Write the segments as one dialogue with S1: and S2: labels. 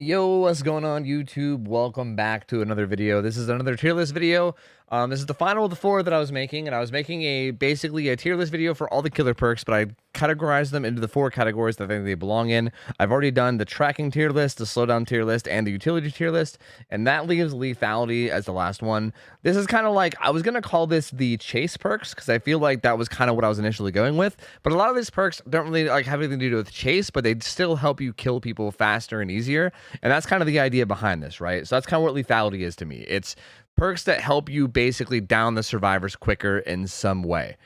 S1: Yo, what's going on YouTube? Welcome back to another video. This is another tier list video. This is the final of the 4 that I was making, and I was making basically a tier list video for all the killer perks, but I categorized them into the 4 categories that I think they belong in. I've already done the tracking tier list, the slowdown tier list, and the utility tier list, and that leaves lethality as the last one. This is kind of like, I was going to call this the chase perks, because I feel like that was kind of what I was initially going with, but a lot of these perks don't really have anything to do with chase, but they still help you kill people faster and easier. And that's kind of the idea behind this, right? So that's kind of what lethality is to me. It's perks that help you basically down the survivors quicker in some way.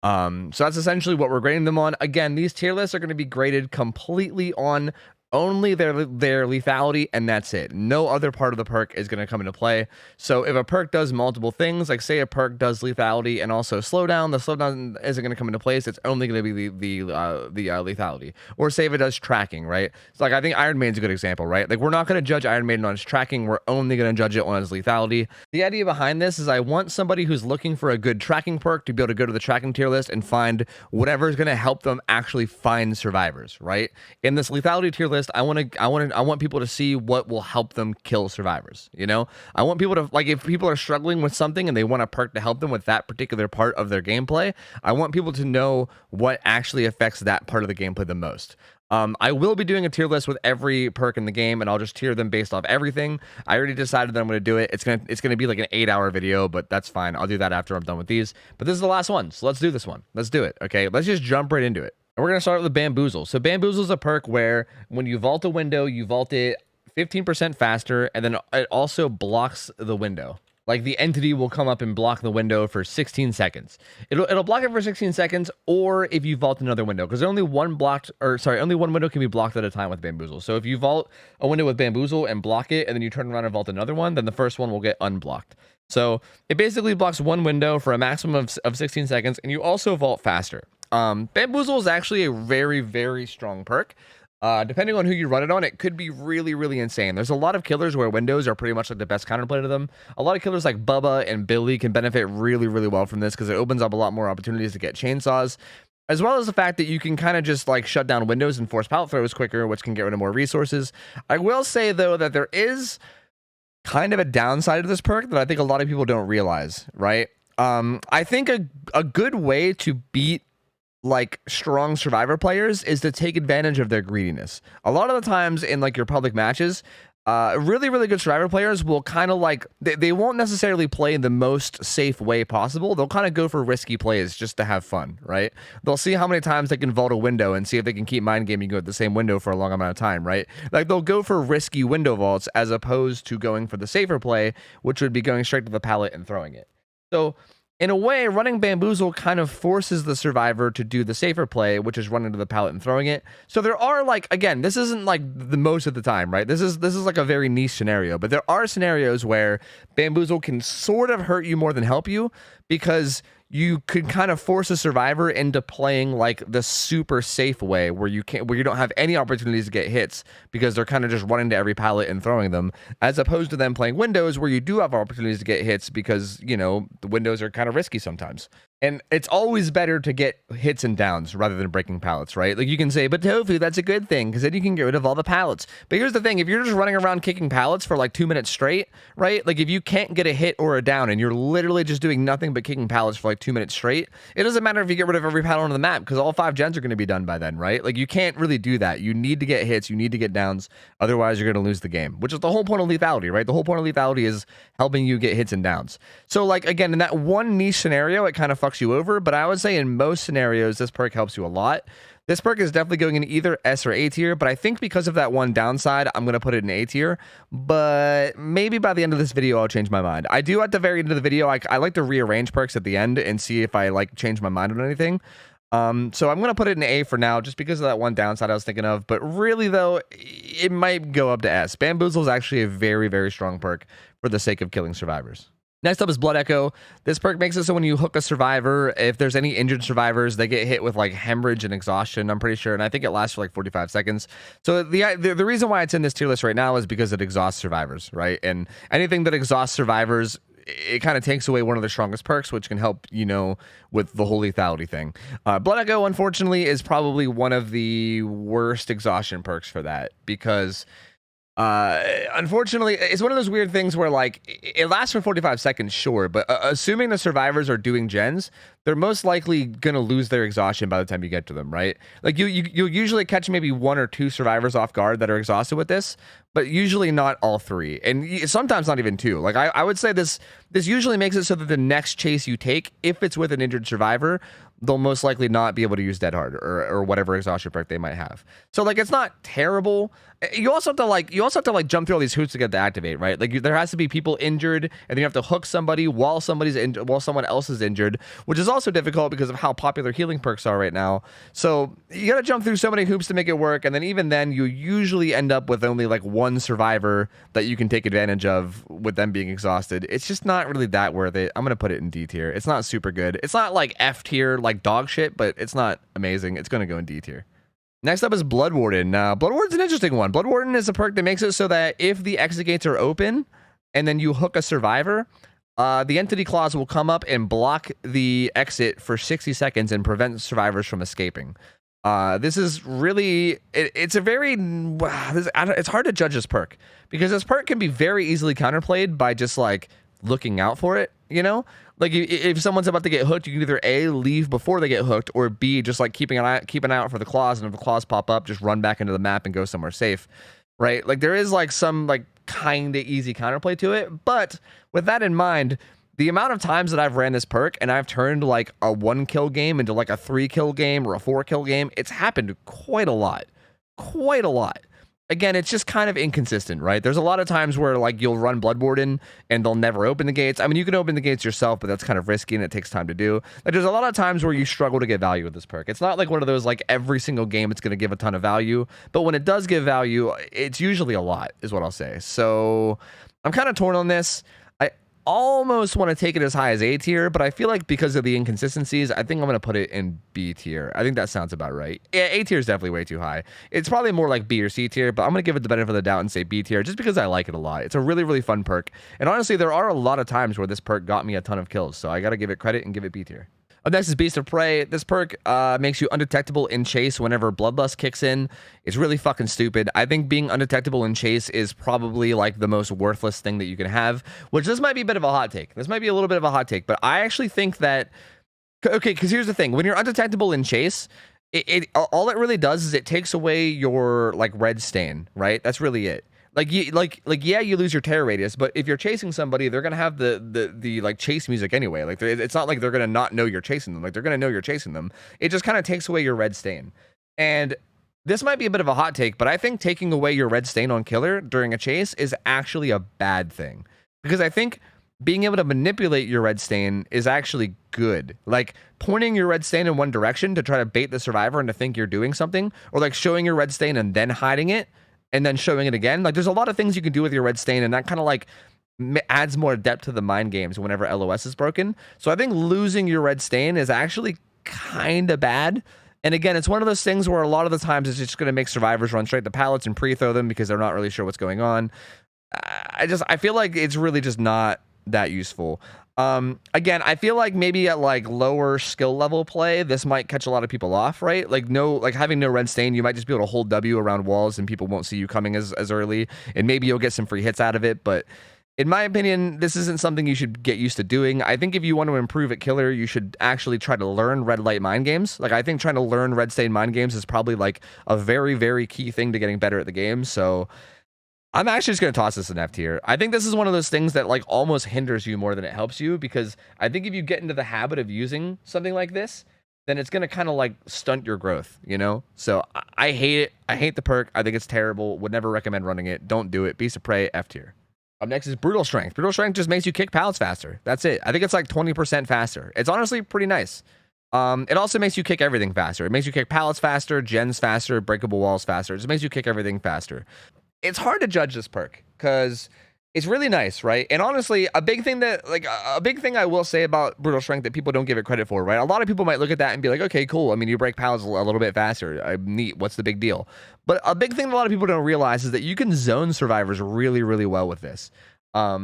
S1: So that's essentially what we're grading them on. Again, these tier lists are going to be graded completely on only their lethality, and that's it. No other part of the perk is going to come into play. So if a perk does multiple things, like say a perk does lethality and also slowdown, the slowdown isn't going to come into place. It's only going to be the lethality. Or say if it does tracking, right? So like I think Iron Maiden's a good example, right? Like we're not going to judge Iron Maiden on its tracking. We're only going to judge it on its lethality. The idea behind this is I want somebody who's looking for a good tracking perk to be able to go to the tracking tier list and find whatever is going to help them actually find survivors, right? In this lethality tier list, I want people to see what will help them kill survivors. You know, I want people to, like, if people are struggling with something and they want a perk to help them with that particular part of their gameplay, I want people to know what actually affects that part of the gameplay the most. I will be doing a tier list with every perk in the game, and I'll just tier them based off everything. I already decided that I'm going to do it. It's gonna be like an 8-hour video, but that's fine. I'll do that after I'm done with these. But this is the last one, so let's do this one. Let's do it. Okay, let's just jump right into it. And we're going to start with Bamboozle. So Bamboozle is a perk where when you vault a window, you vault it 15% faster, and then it also blocks the window. Like the entity will come up and block the window for 16 seconds. It'll block it for 16 seconds, or if you vault another window, because only one window can be blocked at a time with Bamboozle. So if you vault a window with Bamboozle and block it, and then you turn around and vault another one, then the first one will get unblocked. So it basically blocks one window for a maximum of 16 seconds, and you also vault faster. Bamboozle is actually a very, very strong perk. Depending on who you run it on, it could be really, really insane. There's a lot of killers where windows are pretty much like the best counterplay to them. A lot of killers like Bubba and Billy can benefit really, really well from this because it opens up a lot more opportunities to get chainsaws, as well as the fact that you can kind of just like shut down windows and force pallet throws quicker, which can get rid of more resources. I will say though that there is kind of a downside to this perk that I think a lot of people don't realize, right? I think a good way to beat like strong survivor players is to take advantage of their greediness. A lot of the times in like your public matches, really, really good survivor players will kind of like, they won't necessarily play in the most safe way possible. They'll kind of go for risky plays just to have fun, right? They'll see how many times they can vault a window and see if they can keep mind gaming at the same window for a long amount of time, right? Like they'll go for risky window vaults as opposed to going for the safer play, which would be going straight to the pallet and throwing it. So in a way, running Bamboozle kind of forces the survivor to do the safer play, which is running to the pallet and throwing it. So there are, like, again, this isn't like the most of the time, right? This is like a very niche scenario, but there are scenarios where Bamboozle can sort of hurt you more than help you, because you could kind of force a survivor into playing like the super safe way where you don't have any opportunities to get hits because they're kind of just running to every pallet and throwing them, as opposed to them playing windows where you do have opportunities to get hits because, you know, the windows are kind of risky sometimes. And it's always better to get hits and downs rather than breaking pallets, right? Like you can say, but Tofu, that's a good thing because then you can get rid of all the pallets. But here's the thing, if you're just running around kicking pallets for like 2 minutes straight, right? Like if you can't get a hit or a down and you're literally just doing nothing but kicking pallets for like 2 minutes straight, it doesn't matter if you get rid of every pallet on the map because all 5 gens are going to be done by then, right? Like you can't really do that. You need to get hits, you need to get downs, otherwise you're going to lose the game, which is the whole point of lethality, right? The whole point of lethality is helping you get hits and downs. So like, again, in that one niche scenario, it kind of fucks you over, but I would say in most scenarios, this perk helps you a lot. This perk is definitely going in either S or A tier, but I think because of that one downside, I'm going to put it in A tier, but maybe by the end of this video, I'll change my mind. I do at the very end of the video, I like to rearrange perks at the end and see if I like change my mind on anything. So I'm going to put it in A for now, just because of that one downside I was thinking of, but really though, it might go up to S. Bamboozle is actually a very, very strong perk for the sake of killing survivors. Next up is Blood Echo. This perk makes it so when you hook a survivor, if there's any injured survivors, they get hit with like hemorrhage and exhaustion, I'm pretty sure, and I think it lasts for like 45 seconds. So the reason why it's in this tier list right now is because it exhausts survivors, right? And anything that exhausts survivors, it kind of takes away one of the strongest perks, which can help, you know, with the whole lethality thing. Blood Echo, unfortunately, is probably one of the worst exhaustion perks for that, because Unfortunately, it's one of those weird things where like it lasts for 45 seconds, sure, but assuming the survivors are doing gens, they're most likely gonna lose their exhaustion by the time you get to them, right? Like you'll usually catch maybe 1 or 2 survivors off guard that are exhausted with this, but usually not all 3, and sometimes not even 2. Like I would say this usually makes it so that the next chase you take, if it's with an injured survivor, they'll most likely not be able to use Dead Hard or whatever exhaustion perk they might have. So like it's not terrible. You also have to like jump through all these hoops to get to activate, right? Like there has to be people injured, and then you have to hook somebody while someone else is injured, which is also difficult because of how popular healing perks are right now. So you got to jump through so many hoops to make it work, and then even then you usually end up with only like 1 survivor that you can take advantage of with them being exhausted. It's just not really that worth it. I'm gonna put it in D tier. It's not super good. It's not like F tier like dog shit, but it's not amazing. It's gonna go in D tier. Next up is Blood Warden. Blood Warden's an interesting one. Blood Warden is a perk that makes it so that if the exit gates are open and then you hook a survivor, the entity clause will come up and block the exit for 60 seconds and prevent survivors from escaping. This is really, it's a very, it's hard to judge this perk because this perk can be very easily counterplayed by just like looking out for it, you know? Like if someone's about to get hooked, you can either A, leave before they get hooked, or B, just like keep an eye out for the claws, and if the claws pop up, just run back into the map and go somewhere safe, right? Like there is like some like kind of easy counterplay to it, but with that in mind, the amount of times that I've ran this perk and I've turned like a 1-kill game into like a 3-kill game or a 4-kill game, it's happened quite a lot. Quite a lot. Again, it's just kind of inconsistent, right? There's a lot of times where like you'll run Blood Warden and they'll never open the gates. I mean, you can open the gates yourself, but that's kind of risky and it takes time to do. Like there's a lot of times where you struggle to get value with this perk. It's not like one of those like every single game it's going to give a ton of value, but when it does give value, it's usually a lot is what I'll say. So I'm kind of torn on this. Almost want to take it as high as A tier, but I feel like because of the inconsistencies, I think I'm going to put it in B tier. I think that sounds about right. Yeah, A tier is definitely way too high. It's probably more like B or C tier, but I'm going to give it the benefit of the doubt and say B tier just because I like it a lot. It's a really, really fun perk. And honestly, there are a lot of times where this perk got me a ton of kills, so I got to give it credit and give it B tier. Up next is Beast of Prey. This perk makes you undetectable in chase whenever Bloodlust kicks in. It's really fucking stupid. I think being undetectable in chase is probably like the most worthless thing that you can have, which this might be a bit of a hot take. This might be a little bit of a hot take, but I actually think that, okay, because here's the thing. When you're undetectable in chase, all it really does is it takes away your like red stain, right? That's really it. Yeah, you lose your terror radius, but if you're chasing somebody, they're gonna have the like chase music anyway. Like it's not like they're gonna not know you're chasing them. Like they're gonna know you're chasing them. It just kind of takes away your red stain. And this might be a bit of a hot take, but I think taking away your red stain on killer during a chase is actually a bad thing, because I think being able to manipulate your red stain is actually good. Like pointing your red stain in one direction to try to bait the survivor into think you're doing something, or like showing your red stain and then hiding it and then showing it again. Like there's a lot of things you can do with your red stain, and that kind of like adds more depth to the mind games whenever LOS is broken. So I think losing your red stain is actually kind of bad. And again, it's one of those things where a lot of the times it's just going to make survivors run straight to pallets and pre-throw them because they're not really sure what's going on. I feel like it's really just not that useful. Again, I feel like maybe at like lower skill level play, this might catch a lot of people off, right? Like having no red stain, you might just be able to hold W around walls and people won't see you coming as early, and maybe you'll get some free hits out of it. But in my opinion, this isn't something you should get used to doing. I think if you want to improve at killer, you should actually try to learn red light mind games. Like I think trying to learn red stain mind games is probably like a very, very key thing to getting better at the game. So I'm actually just going to toss this in F tier. I think this is one of those things that like almost hinders you more than it helps you, because I think if you get into the habit of using something like this, then it's going to kind of like stunt your growth, you know? So I hate it. I hate the perk. I think it's terrible. Would never recommend running it. Don't do it. Beast of Prey, F tier. Up next is Brutal Strength. Brutal Strength just makes you kick pallets faster. That's it. I think it's like 20% faster. It's honestly pretty nice. It also makes you kick everything faster. It makes you kick pallets faster, gens faster, breakable walls faster. It just makes you kick everything faster. It's hard to judge this perk because it's really nice, right? And honestly, a big thing I will say about Brutal Strength that people don't give it credit for, right? A lot of people might look at that and be like, okay, cool. I mean, you break pallets a little bit faster. Neat. What's the big deal? But a big thing that a lot of people don't realize is that you can zone survivors really, really well with this. Let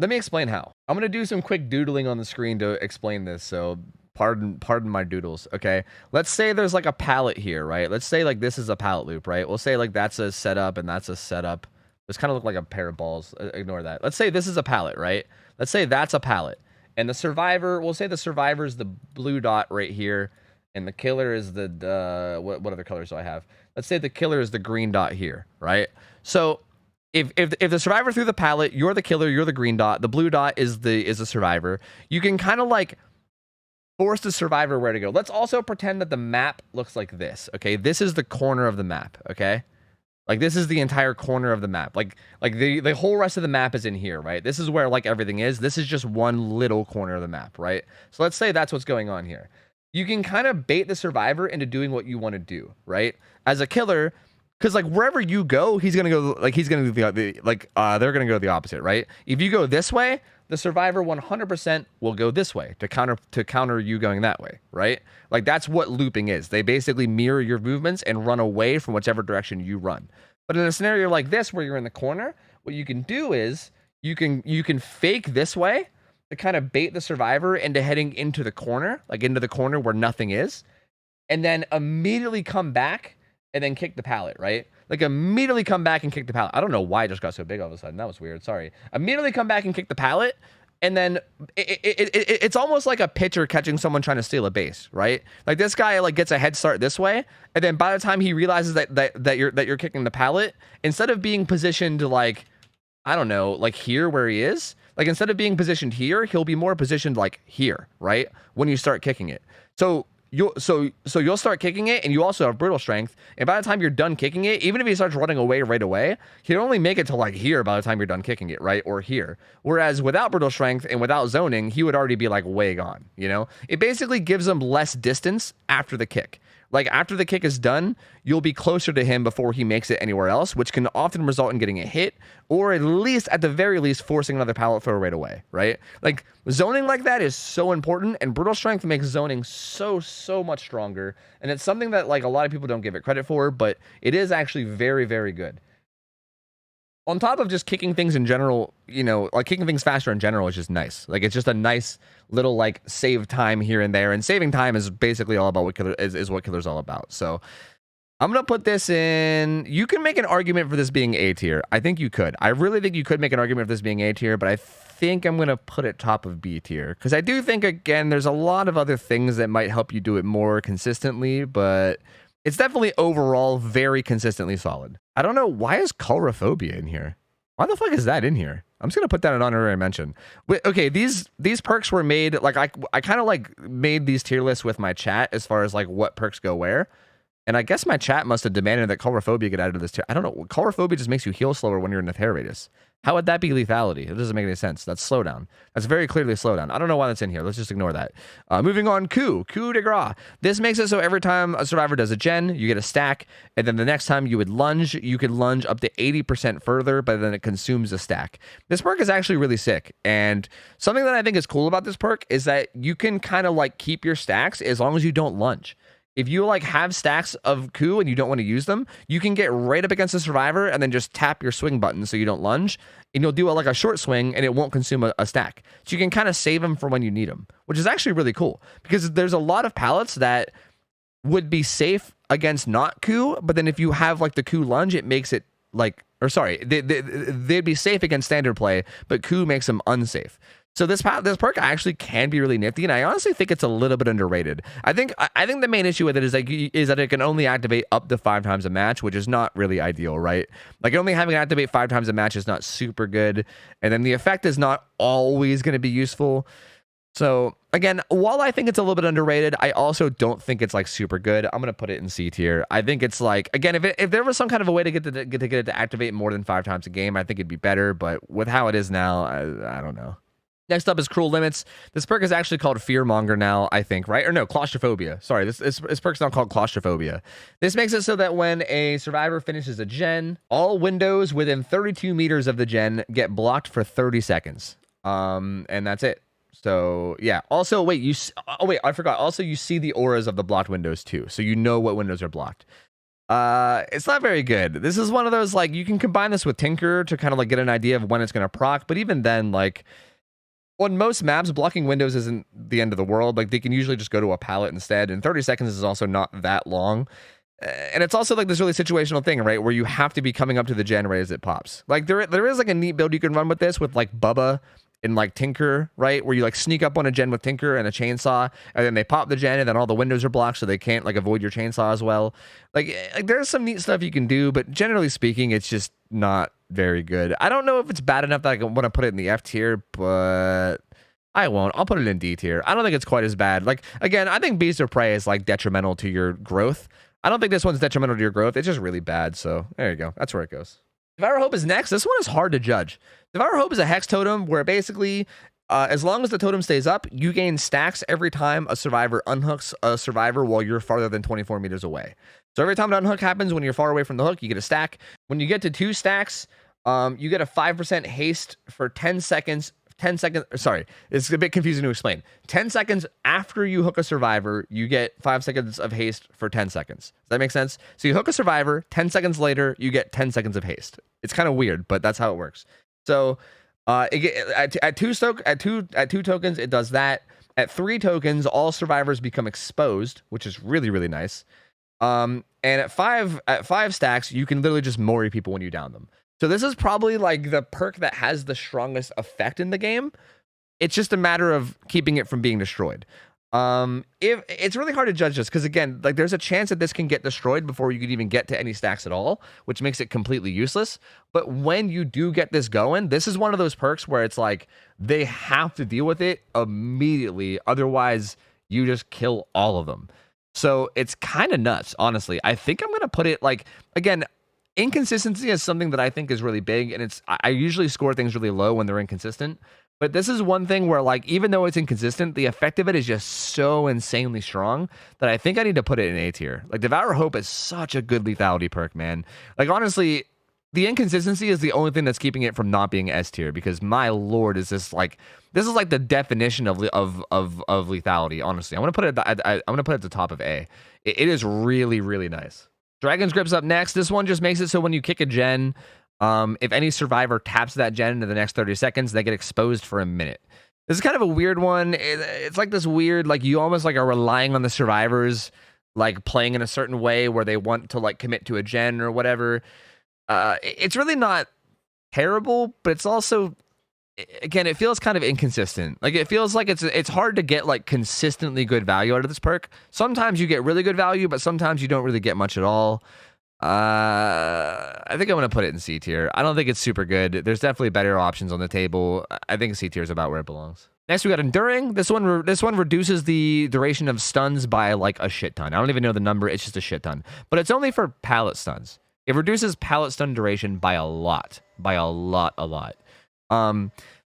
S1: me explain how. I'm going to do some quick doodling on the screen to explain this, so pardon my doodles. Okay, let's say there's like a pallet here, right? Let's say like this is a pallet loop, right? We'll say like that's a setup and that's a setup This kind of look like a pair of balls. Ignore that. Let's say this is a pallet, right? Let's say that's a pallet. And the survivor, we'll say the survivor is the blue dot right here. And the killer is the what other colors do I have? Let's say the killer is the green dot here, right? So if the survivor threw the pallet, you're the killer, you're the green dot. The blue dot is the survivor. You can kind of like force the survivor where to go. Let's also pretend that the map looks like this, okay? This is the corner of the map, okay? Like, this is the entire corner of the map. Like the whole rest of the map is in here, right? This is where, like, everything is. This is just one little corner of the map, right? So let's say that's what's going on here. You can kind of bait the survivor into doing what you want to do, right? As a killer, because, like, wherever you go, he's going to go, like, he's going to do they're going to go the opposite, right? If you go this way, the survivor 100% will go this way to counter you going that way, right? Like, that's what looping is. They basically mirror your movements and run away from whichever direction you run. But in a scenario like this, where you're in the corner, what you can do is you can fake this way to kind of bait the survivor into heading into the corner, like into the corner where nothing is, and then immediately come back and then kick the pallet, right? Like, immediately come back and kick the pallet. I don't know why it just got so big all of a sudden. That was weird. Sorry. Immediately come back and kick the pallet, and then it's almost like a pitcher catching someone trying to steal a base, right? Like, this guy, like, gets a head start this way, and then by the time he realizes that you're kicking the pallet, instead of being positioned to, like, I don't know, like here where he is, like, instead of being positioned here, he'll be more positioned like here, right? When you start kicking it. So you'll start kicking it, and you also have brutal strength, and by the time you're done kicking it, even if he starts running away right away, he'll only make it to, like, here by the time you're done kicking it, right? Or here. Whereas without brutal strength and without zoning, he would already be, like, way gone, you know? It basically gives him less distance after the kick. Like, after the kick is done, you'll be closer to him before he makes it anywhere else, which can often result in getting a hit, or at least, at the very least, forcing another pallet throw right away, right? Like, zoning like that is so important, and brutal strength makes zoning so much stronger, and it's something that, like, a lot of people don't give it credit for, but it is actually very, very good. On top of just kicking things in general, you know, like, kicking things faster in general is just nice. Like, it's just a nice little, like, save time here and there. And saving time is basically all about what killer is what killer's all about. So I'm going to put this in. You can make an argument for this being A tier. I think you could. I really think you could make an argument for this being A tier, but I think I'm going to put it top of B tier. Because I do think, again, there's a lot of other things that might help you do it more consistently, but it's definitely overall very consistently solid. I don't know, why is Coulrophobia in here? Why the fuck is that in here? I'm just gonna put that in honorary mention. Wait, okay, these perks were made, like, I kind of, like, made these tier lists with my chat as far as, like, what perks go where. And I guess my chat must have demanded that Coulrophobia get added to this tier. I don't know. Coulrophobia just makes you heal slower when you're in the hair radius. How would that be lethality? It doesn't make any sense. That's slowdown. That's very clearly slowdown. I don't know why that's in here. Let's just ignore that. Moving on, Coup De Grace. This makes it so every time a survivor does a gen, you get a stack, and then the next time you would lunge, you could lunge up to 80% further, but then it consumes a stack. This perk is actually really sick, and something that I think is cool about this perk is that you can kind of, like, keep your stacks as long as you don't lunge. If you, like, have stacks of Coup and you don't want to use them, you can get right up against the survivor and then just tap your swing button so you don't lunge, and you'll do like a short swing and it won't consume a stack. So you can kind of save them for when you need them, which is actually really cool, because there's a lot of pallets that would be safe against not Coup, but then if you have, like, the Coup lunge, it makes it, like, or sorry, they'd be safe against standard play, but Coup makes them unsafe. So this perk actually can be really nifty, and I honestly think it's a little bit underrated. I think the main issue with it is that it can only activate up to 5 times a match, which is not really ideal, right? Like, only having it activate 5 times a match is not super good, and then the effect is not always going to be useful. So again, while I think it's a little bit underrated, I also don't think it's, like, super good. I'm gonna put it in C tier. I think it's, like, again, if there was some kind of a way to get it to activate more than 5 times a game, I think it'd be better. But with how it is now, I don't know. Next up is Cruel Limits. This perk is actually called Fearmonger now, I think, right? Or no, Claustrophobia. Sorry, this perk's now called Claustrophobia. This makes it so that when a survivor finishes a gen, all windows within 32 meters of the gen get blocked for 30 seconds. And that's it. So, yeah. Also, wait, I forgot. Also, you see the auras of the blocked windows, too. So you know what windows are blocked. It's not very good. This is one of those, like, you can combine this with Tinker to kind of, like, get an idea of when it's going to proc. But even then, like, on most maps, blocking windows isn't the end of the world. Like, they can usually just go to a pallet instead, and 30 seconds is also not that long. And it's also like this really situational thing, right? Where you have to be coming up to the gen right as it pops. Like there is like a neat build you can run with this with like Bubba and like Tinker, right? Where you like sneak up on a gen with Tinker and a chainsaw, and then they pop the gen, and then all the windows are blocked, so they can't like avoid your chainsaw as well. Like there's some neat stuff you can do, but generally speaking, it's just not very good. I don't know if it's bad enough that I want to put it in the F tier, but I won't. I'll put it in D tier. I don't think it's quite as bad. Like again, I think Beast of Prey is like detrimental to your growth. I don't think this one's detrimental to your growth. It's just really bad. So there you go. That's where it goes. Devour Hope is next. This one is hard to judge. Devour Hope is a hex totem where basically, as long as the totem stays up, you gain stacks every time a survivor unhooks a survivor while you're farther than 24 meters away. So every time an unhook happens when you're far away from the hook, you get a stack. When you get to 2 stacks, you get a 5% haste for 10 seconds. 10 seconds, sorry, it's a bit confusing to explain. 10 seconds after you hook a survivor, you get 5 seconds of haste for 10 seconds. Does that make sense? So you hook a survivor, 10 seconds later, you get 10 seconds of haste. It's kind of weird, but that's how it works. So at two tokens, it does that. At 3 tokens, all survivors become exposed, which is really, really nice. And at five stacks, you can literally just mori people when you down them. So this is probably like the perk that has the strongest effect in the game. It's just a matter of keeping it from being destroyed. If it's really hard to judge this because again, like there's a chance that this can get destroyed before you could even get to any stacks at all, which makes it completely useless. But when you do get this going, this is one of those perks where it's like they have to deal with it immediately. Otherwise, you just kill all of them. So it's kind of nuts, honestly. I think I'm going to put it like, again, inconsistency is something that I think is really big, and I usually score things really low when they're inconsistent. But this is one thing where, like, even though it's inconsistent, the effect of it is just so insanely strong that I think I need to put it in A tier. Like, Devour Hope is such a good lethality perk, man. Like, honestly, the inconsistency is the only thing that's keeping it from not being S tier, because my lord, is this like the definition of lethality. Honestly, I'm gonna put it at the top of A. It is really, really nice. Dragon's Grip's up next. This one just makes it so when you kick a gen, if any survivor taps that gen in the next 30 seconds, they get exposed for a minute. This is kind of a weird one. It's like this weird, like you almost like are relying on the survivors, like playing in a certain way where they want to like commit to a gen or whatever. It's really not terrible, but it's also, again, it feels kind of inconsistent. Like it feels like it's hard to get like consistently good value out of this perk. Sometimes you get really good value, but sometimes you don't really get much at all. I think I'm gonna put it in C tier. I don't think it's super good. There's definitely better options on the table. I think C tier is about where it belongs. Next, we got Enduring. This one reduces the duration of stuns by like a shit ton. I don't even know the number. It's just a shit ton. But it's only for pallet stuns. It reduces pallet stun duration by a lot.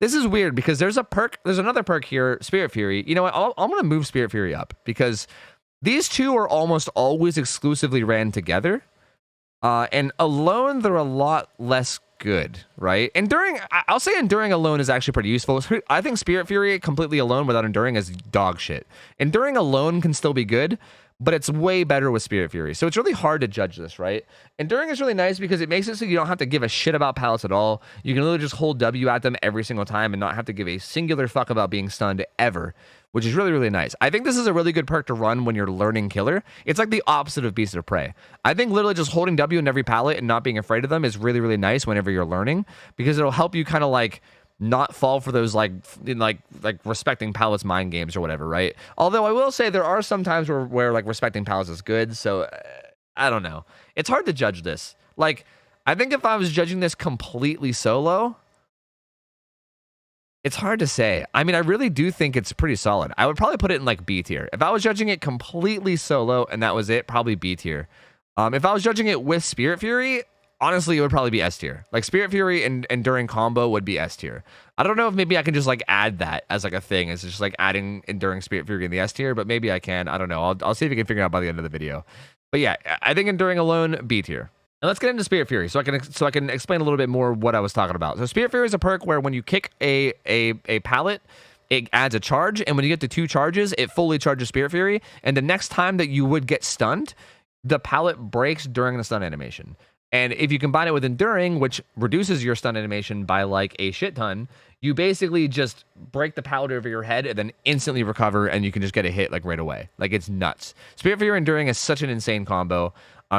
S1: This is weird because there's another perk here, Spirit Fury. You know what? I'm going to move Spirit Fury up because these two are almost always exclusively ran together. And alone, they're a lot less good, right? I'll say Enduring alone is actually pretty useful. I think Spirit Fury completely alone without Enduring is dog shit. Enduring alone can still be good, but it's way better with Spirit Fury. So it's really hard to judge this, right? Enduring is really nice because it makes it so you don't have to give a shit about pallets at all. You can literally just hold W at them every single time and not have to give a singular fuck about being stunned ever, which is really, really nice. I think this is a really good perk to run when you're learning killer. It's like the opposite of Beast of Prey. I think literally just holding W in every pallet and not being afraid of them is really, really nice whenever you're learning, because it'll help you kind of like not fall for those like respecting pallets mind games or whatever, right? Although I will say there are some times where like respecting pallets is good, so I don't know. It's hard to judge this. Like, I think if I was judging this completely solo, it's hard to say. I mean, I really do think it's pretty solid. I would probably put it in like B tier. If I was judging it completely solo and that was it, probably B tier. If I was judging it with Spirit Fury, honestly, it would probably be S tier. Like Spirit Fury and Enduring combo would be S tier. I don't know if maybe I can just like add that as like a thing. It's just like adding Enduring Spirit Fury in the S tier, but maybe I can. I don't know. I'll see if we can figure it out by the end of the video. But yeah, I think Enduring alone, B tier. Now let's get into Spirit Fury so I can explain a little bit more what I was talking about. So Spirit Fury is a perk where when you kick a pallet, it adds a charge, and when you get to 2 charges, it fully charges Spirit Fury, and the next time that you would get stunned, the pallet breaks during the stun animation. And if you combine it with Enduring, which reduces your stun animation by like a shit ton, you basically just break the pallet over your head and then instantly recover, and you can just get a hit like right away. Like, it's nuts. Spirit Fury Enduring is such an insane combo.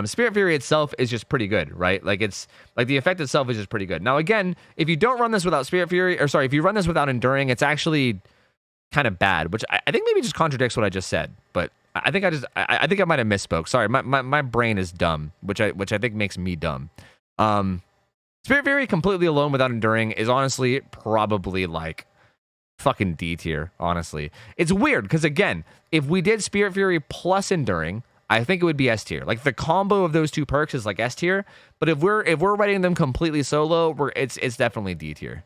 S1: Spirit Fury itself is just pretty good, right? Like it's like the effect itself is just pretty good. Now again, if you don't run this without Spirit Fury, or sorry, if you run this without Enduring, it's actually kind of bad, which I think maybe just contradicts what I just said. But I think I think I might have misspoke. Sorry, my brain is dumb, which I think makes me dumb. Spirit Fury completely alone without Enduring is honestly probably like fucking D tier, honestly. It's weird because again, if we did Spirit Fury plus Enduring, I think it would be S tier. Like the combo of those two perks is like S tier, but if we're writing them completely solo, it's definitely D tier.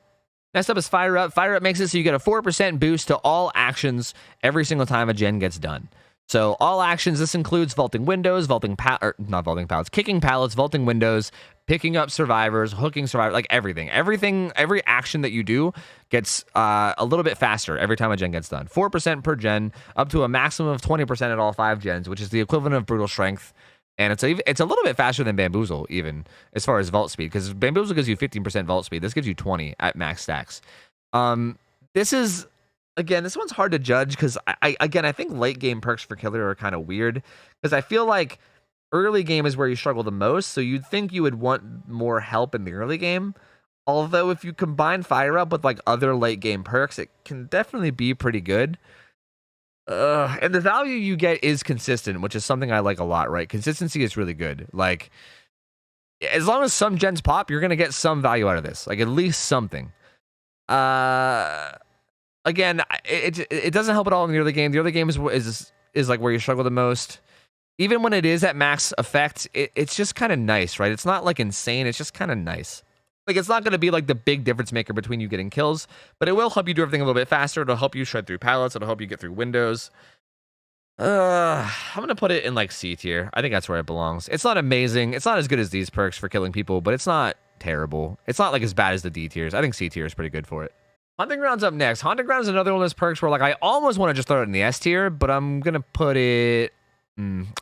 S1: Next up is Fire Up. Fire Up makes it so you get a 4% boost to all actions every single time a gen gets done. So all actions, this includes vaulting windows, kicking pallets, vaulting windows, picking up survivors, hooking survivors, like everything. Every action that you do gets a little bit faster every time a gen gets done. 4% per gen, up to a maximum of 20% at all 5 gens, which is the equivalent of Brutal Strength. And it's a little bit faster than Bamboozle, even, as far as vault speed, because Bamboozle gives you 15% vault speed. This gives you 20 at max stacks. This one's hard to judge because I think late game perks for Killer are kind of weird because I feel like early game is where you struggle the most. So you'd think you would want more help in the early game. Although if you combine Fire Up with like other late game perks, it can definitely be pretty good. And the value you get is consistent, which is something I like a lot, right? Consistency is really good. Like as long as some gens pop, you're gonna get some value out of this, like at least something. Again, it doesn't help at all in the early game. The early game is like where you struggle the most. Even when it is at max effect, it's just kind of nice, right? It's not like insane. It's just kind of nice. Like it's not going to be like the big difference maker between you getting kills, but it will help you do everything a little bit faster. It'll help you shred through pallets. It'll help you get through windows. I'm going to put it in like C tier. I think that's where it belongs. It's not amazing. It's not as good as these perks for killing people, but it's not terrible. It's not like as bad as the D tiers. I think C tier is pretty good for it. Haunting Ground's up next. Haunting Ground is another one of those perks where like I almost want to just throw it in the S tier, but I'm going to put it...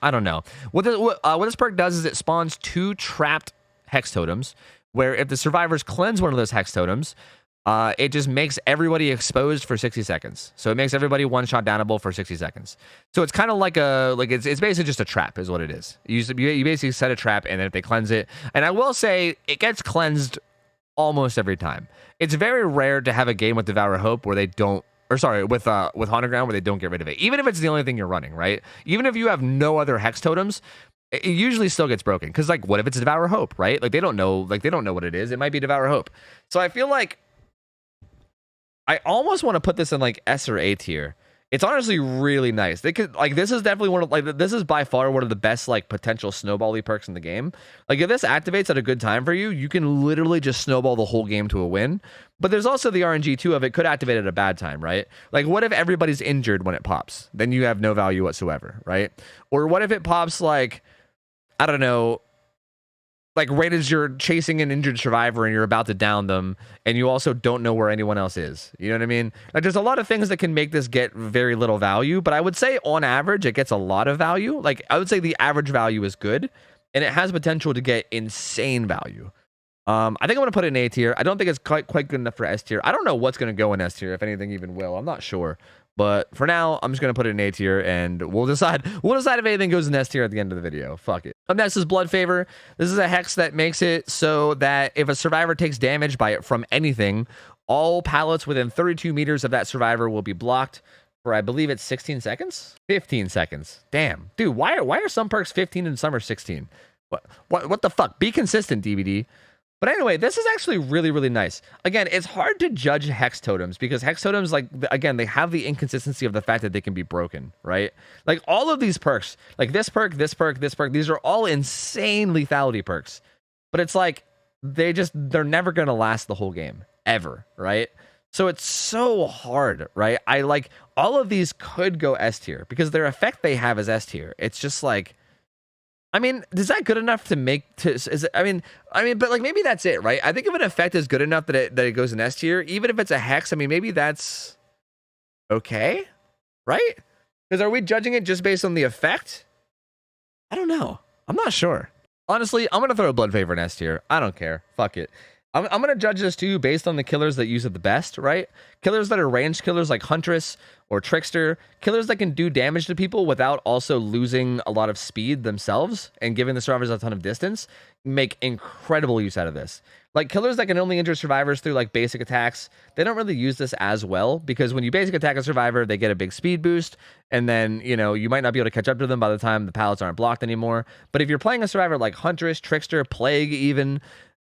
S1: I don't know. What this perk does is it spawns 2 trapped hex totems, where if the survivors cleanse one of those hex totems, it just makes everybody exposed for 60 seconds. So it makes everybody one-shot downable for 60 seconds. So it's kind of like it's basically just a trap is what it is. You basically set a trap, and then if they cleanse it, and I will say it gets cleansed almost every time. It's very rare to have a game with Devour Hope where they don't, or sorry, with Haunted Ground where they don't get rid of it. Even if it's the only thing you're running, right? Even if you have no other hex totems, it usually still gets broken. Because like, what if it's Devour Hope, right? Like they don't know what it is. It might be Devour Hope. So I feel like I almost want to put this in like S or A tier. It's honestly really nice. They could like this is definitely one of like this is by far one of the best like potential snowbally perks in the game. Like if this activates at a good time for you, you can literally just snowball the whole game to a win. But there's also the RNG too of it could activate at a bad time, right? Like what if everybody's injured when it pops? Then you have no value whatsoever, right? Or what if it pops like, I don't know, like right as you're chasing an injured survivor and you're about to down them, and you also don't know where anyone else is. You know what I mean? Like there's a lot of things that can make this get very little value, but I would say on average it gets a lot of value. Like I would say the average value is good, and it has potential to get insane value. I think I'm gonna put it in A tier. I don't think it's quite good enough for S tier. I don't know what's gonna go in S tier, if anything even will. I'm not sure. But for now, I'm just going to put it in A tier, and we'll decide if anything goes in S tier at the end of the video. Fuck it. Up next is Blood Favor. This is a hex that makes it so that if a survivor takes damage from anything, all pallets within 32 meters of that survivor will be blocked for, I believe it's 16 seconds? 15 seconds. Damn. Dude, why are some perks 15 and some are 16? What the fuck? Be consistent, DVD. But anyway, this is actually really, really nice. Again, it's hard to judge hex totems because hex totems, like, again, they have the inconsistency of the fact that they can be broken, right? Like, all of these perks, like this perk, this perk, this perk, these are all insane lethality perks. But it's like, they're never going to last the whole game, ever, right? So it's so hard, right? All of these could go S tier because their effect they have is S tier. It's just like, I mean, is that good enough to make to? I mean, but like maybe that's it, right? I think if an effect is good enough that it goes in S tier, even if it's a hex, I mean, maybe that's okay, right? Because are we judging it just based on the effect? I don't know. I'm not sure. Honestly, I'm gonna throw a Blood Favor in S tier. I don't care. Fuck it. I'm gonna judge this too based on the killers that use it the best, right? Killers that are ranged killers like Huntress or Trickster, killers that can do damage to people without also losing a lot of speed themselves and giving the survivors a ton of distance, make incredible use out of this. Like killers that can only injure survivors through like basic attacks, they don't really use this as well because when you basic attack a survivor, they get a big speed boost, and then you might not be able to catch up to them by the time the pallets aren't blocked anymore. But if you're playing a survivor like Huntress, Trickster, Plague, even.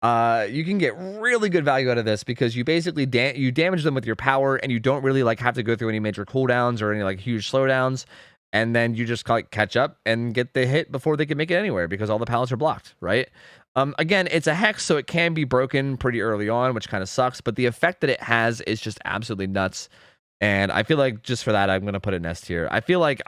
S1: You can get really good value out of this because you basically you damage them with your power, and you don't really like have to go through any major cooldowns or any like huge slowdowns, and then you just like catch up and get the hit before they can make it anywhere because all the pallets are blocked, right? Again, it's a hex, so it can be broken pretty early on, which kind of sucks, but the effect that it has is just absolutely nuts, and I feel like just for that, I'm gonna put it in S tier. I feel like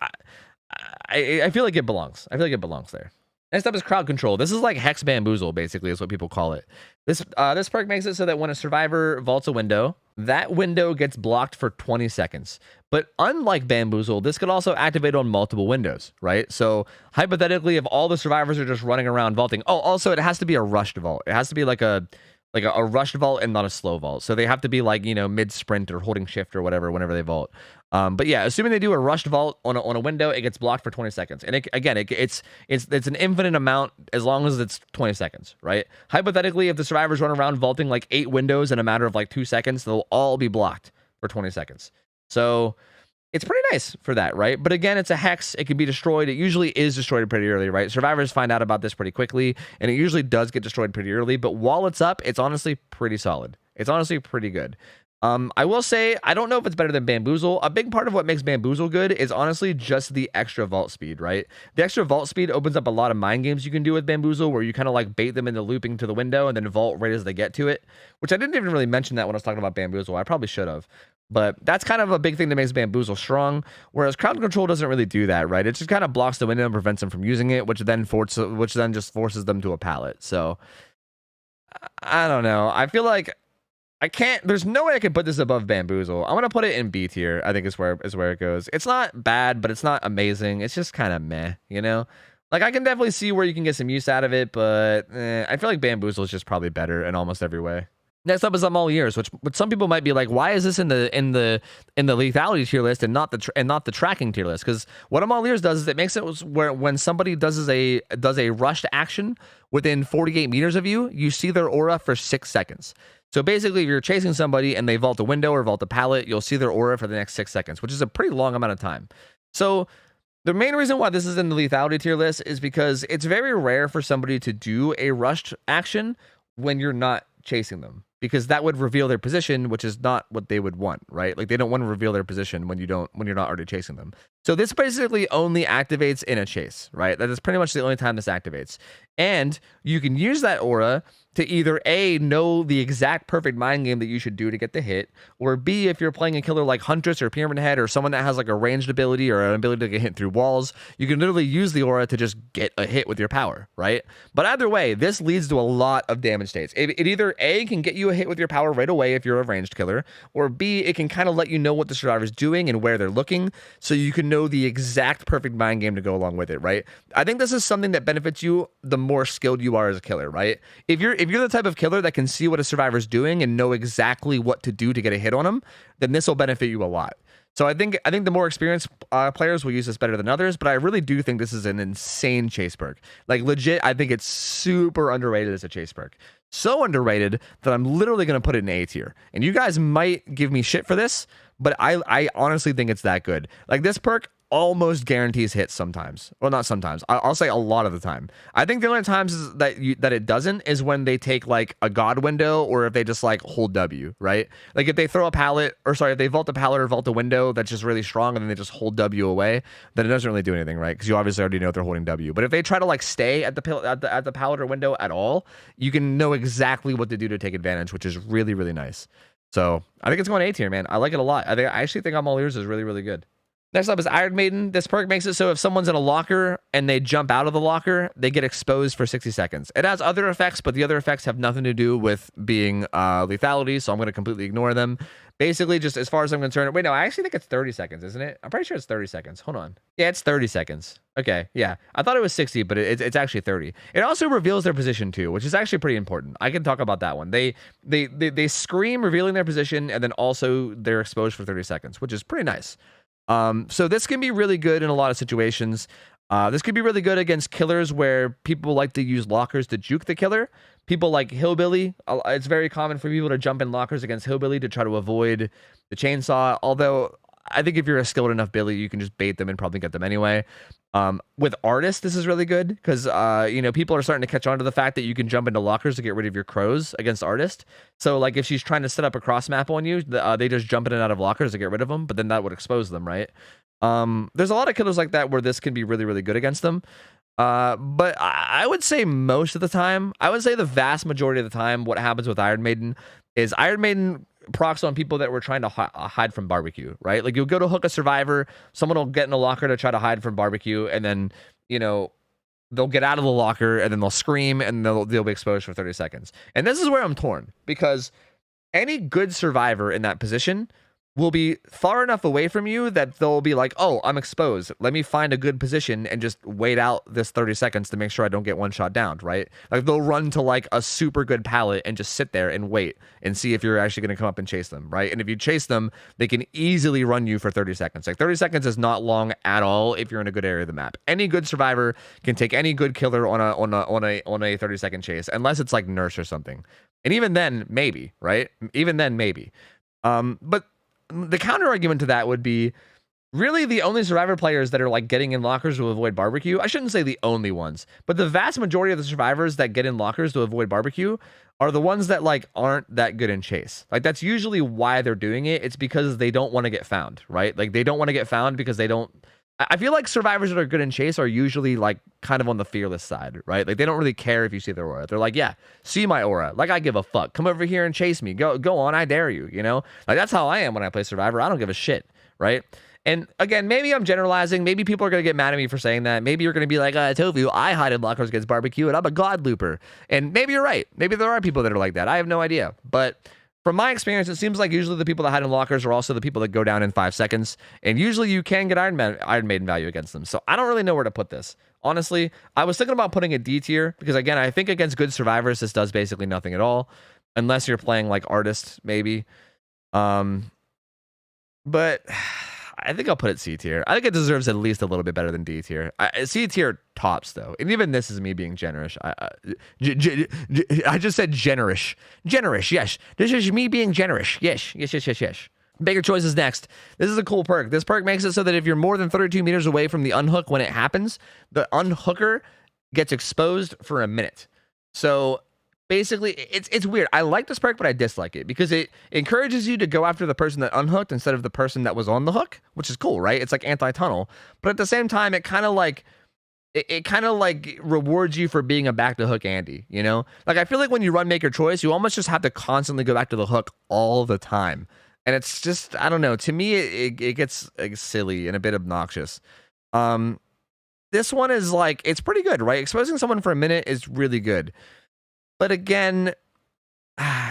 S1: I feel like it belongs. I feel like it belongs there. Next up is crowd control. This is like Hex Bamboozle, basically, is what people call it. This perk makes it so that when a survivor vaults a window, that window gets blocked for 20 seconds. But unlike Bamboozle, this could also activate on multiple windows, right? So hypothetically, if all the survivors are just running around vaulting, oh, also it has to be a rushed vault. It has to be like a rushed vault and not a slow vault. So they have to be like, mid sprint or holding shift or whatever whenever they vault. But yeah, assuming they do a rushed vault on a window, it gets blocked for 20 seconds. And it's an infinite amount as long as it's 20 seconds, right? Hypothetically, if the survivors run around vaulting like 8 windows in a matter of like 2 seconds, they'll all be blocked for 20 seconds. So it's pretty nice for that, right? But again, it's a hex. It can be destroyed. It usually is destroyed pretty early, right? Survivors find out about this pretty quickly, and it usually does get destroyed pretty early. But while it's up, it's honestly pretty solid. It's honestly pretty good. I will say, I don't know if it's better than Bamboozle. A big part of what makes Bamboozle good is honestly just the extra vault speed, right? The extra vault speed opens up a lot of mind games you can do with Bamboozle, where you kind of like bait them into looping to the window and then vault right as they get to it, which I didn't even really mention that when I was talking about Bamboozle. I probably should have. But that's kind of a big thing that makes Bamboozle strong, whereas crowd control doesn't really do that, right? It just kind of blocks the window and prevents them from using it, which then just forces them to a pallet. So I don't know. I feel like there's no way I can put this above Bamboozle. I'm gonna put it in B tier. I think is where it goes. It's not bad, but it's not amazing. It's just kind of meh, Like I can definitely see where you can get some use out of it, but I feel like Bamboozle is just probably better in almost every way. Next up is I'm All Ears, which some people might be like, why is this in the lethality tier list and not the tracking tier list? Because what I'm All Ears does is it makes it where when somebody does a rushed action within 48 meters of you, you see their aura for 6 seconds. So basically, if you're chasing somebody and they vault a window or vault a pallet, you'll see their aura for the next 6 seconds, which is a pretty long amount of time. So the main reason why this is in the lethality tier list is because it's very rare for somebody to do a rushed action when you're not chasing them, because that would reveal their position, which is not what they would want, right? Like they don't want to reveal their position when you're not already chasing them. So this basically only activates in a chase, right? That is pretty much the only time this activates. And you can use that aura to either A, know the exact perfect mind game that you should do to get the hit, or B, if you're playing a killer like Huntress or Pyramid Head or someone that has like a ranged ability or an ability to get hit through walls, you can literally use the aura to just get a hit with your power, right? But either way, this leads to a lot of damage states. It either A, can get you a hit with your power right away if you're a ranged killer, or B, it can kind of let you know what the survivor's doing and where they're looking, so you can know the exact perfect mind game to go along with it, right? I think this is something that benefits you the more skilled you are as a killer, right? If you're the type of killer that can see what a survivor's doing and know exactly what to do to get a hit on them, then this will benefit you a lot. So I think the more experienced players will use this better than others, but I really do think this is an insane chase perk. Like legit, I think it's super underrated as a chase perk. So underrated that I'm literally going to put it in A tier. And you guys might give me shit for this, but I honestly think it's that good. Like this perk almost guarantees hits sometimes. Well, not sometimes. I'll say a lot of the time. I think the only times that it doesn't is when they take like a god window, or if they just like hold W, right? Like if they throw a pallet, or sorry, if they vault a pallet or vault a window that's just really strong and then they just hold W away, then it doesn't really do anything, right? Because you obviously already know they're holding W. But if they try to like stay at the pallet or window at all, you can know exactly what to do to take advantage, which is really, really nice. So I think it's going A tier, man. I like it a lot. I actually think I'm All Ears is really, really good. Next up is Iron Maiden. This perk makes it so if someone's in a locker and they jump out of the locker, they get exposed for 60 seconds. It has other effects, but the other effects have nothing to do with being lethality, so I'm going to completely ignore them. Basically, just as far as I'm concerned... Wait, no, I actually think it's 30 seconds, isn't it? I'm pretty sure it's 30 seconds. Hold on. Yeah, it's 30 seconds. Okay, yeah. I thought it was 60, but it's actually 30. It also reveals their position, too, which is actually pretty important. I can talk about that one. They scream revealing their position, and then also they're exposed for 30 seconds, which is pretty nice. So this can be really good in a lot of situations. This could be really good against killers where people like to use lockers to juke the killer. People like Hillbilly. It's very common for people to jump in lockers against Hillbilly to try to avoid the chainsaw. Although I think if you're a skilled enough Billy, you can just bait them and probably get them anyway. With Artist, this is really good because, you know, people are starting to catch on to the fact that you can jump into lockers to get rid of your crows against Artist. So, like, if she's trying to set up a cross map on you, they just jump in and out of lockers to get rid of them, but then that would expose them, right? There's a lot of killers like that where this can be really, really good against them. But I would say most of the time, I would say the vast majority of the time, what happens with Iron Maiden is Iron Maiden procs on people that were trying to hide from barbecue, right? Like, you'll go to hook a survivor, someone will get in a locker to try to hide from barbecue, and then, you know, they'll get out of the locker, and then they'll scream, and they'll be exposed for 30 seconds. And this is where I'm torn, because any good survivor in that position will be far enough away from you that they'll be like, oh, I'm exposed. Let me find a good position and just wait out this 30 seconds to make sure I don't get one shot down, right? Like, they'll run to like a super good pallet and just sit there and wait and see if you're actually going to come up and chase them, right? And if you chase them, they can easily run you for 30 seconds. Like, 30 seconds is not long at all if you're in a good area of the map. Any good survivor can take any good killer on a 30-second chase, unless it's like Nurse or something. And even then, maybe, right? Even then, maybe. But the counter argument to that would be really the only survivor players that are like getting in lockers to avoid barbecue. I shouldn't say the only ones, but the vast majority of the survivors that get in lockers to avoid barbecue are the ones that like aren't that good in chase. Like, that's usually why they're doing it. It's because they don't want to get found, right? Like, they don't want to get found because they don't... I feel like survivors that are good in chase are usually like kind of on the fearless side, right? Like, they don't really care if you see their aura. They're like, yeah, see my aura. Like, I give a fuck. Come over here and chase me. Go on. I dare you, you know? Like, that's how I am when I play survivor. I don't give a shit, right? And again, maybe I'm generalizing. Maybe people are going to get mad at me for saying that. Maybe you're going to be like, Tofu, I hide in lockers against barbecue and I'm a god looper. And maybe you're right. Maybe there are people that are like that. I have no idea. But from my experience, it seems like usually the people that hide in lockers are also the people that go down in 5 seconds. And usually you can get Iron Maiden value against them. So I don't really know where to put this. Honestly, I was thinking about putting a D tier because, again, I think against good survivors, this does basically nothing at all. Unless you're playing like Artist, maybe. But I think I'll put it C tier. I think it deserves at least a little bit better than D tier. C tier tops, though. And even this is me being generous. I just said generous. Generous, yes. This is me being generous. Yes. Bigger choices next. This is a cool perk. This perk makes it so that if you're more than 32 meters away from the unhook when it happens, the unhooker gets exposed for a minute. So basically, it's weird. I like this perk, but I dislike it because it encourages you to go after the person that unhooked instead of the person that was on the hook, which is cool, right? It's like anti-tunnel. But at the same time, it kind of like rewards you for being a back to hook Andy, you know? Like, I feel like when you run Make Your Choice, you almost just have to constantly go back to the hook all the time. And it's just, I don't know. To me, it gets silly and a bit obnoxious. This one is like, it's pretty good, right? Exposing someone for a minute is really good. But again,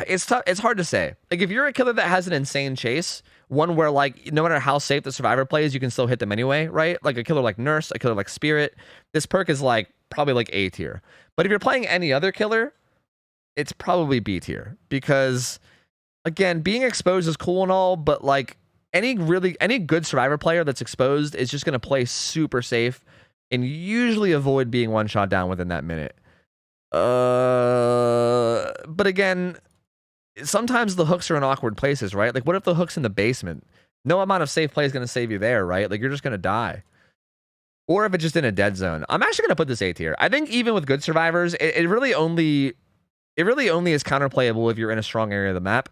S1: it's tough. It's hard to say. Like, if you're a killer that has an insane chase, one where, like, no matter how safe the survivor plays, you can still hit them anyway, right? Like a killer like Nurse, a killer like Spirit. This perk is like probably like A tier. But if you're playing any other killer, it's probably B tier because, again, being exposed is cool and all, but like any good survivor player that's exposed is just going to play super safe and usually avoid being one shot down within that minute. But again, sometimes the hooks are in awkward places, right? Like, what if the hook's in the basement? No amount of safe play is going to save you there, right? Like, you're just going to die. Or if it's just in a dead zone. I'm actually going to put this A tier. I think even with good survivors, it really only is counterplayable if you're in a strong area of the map.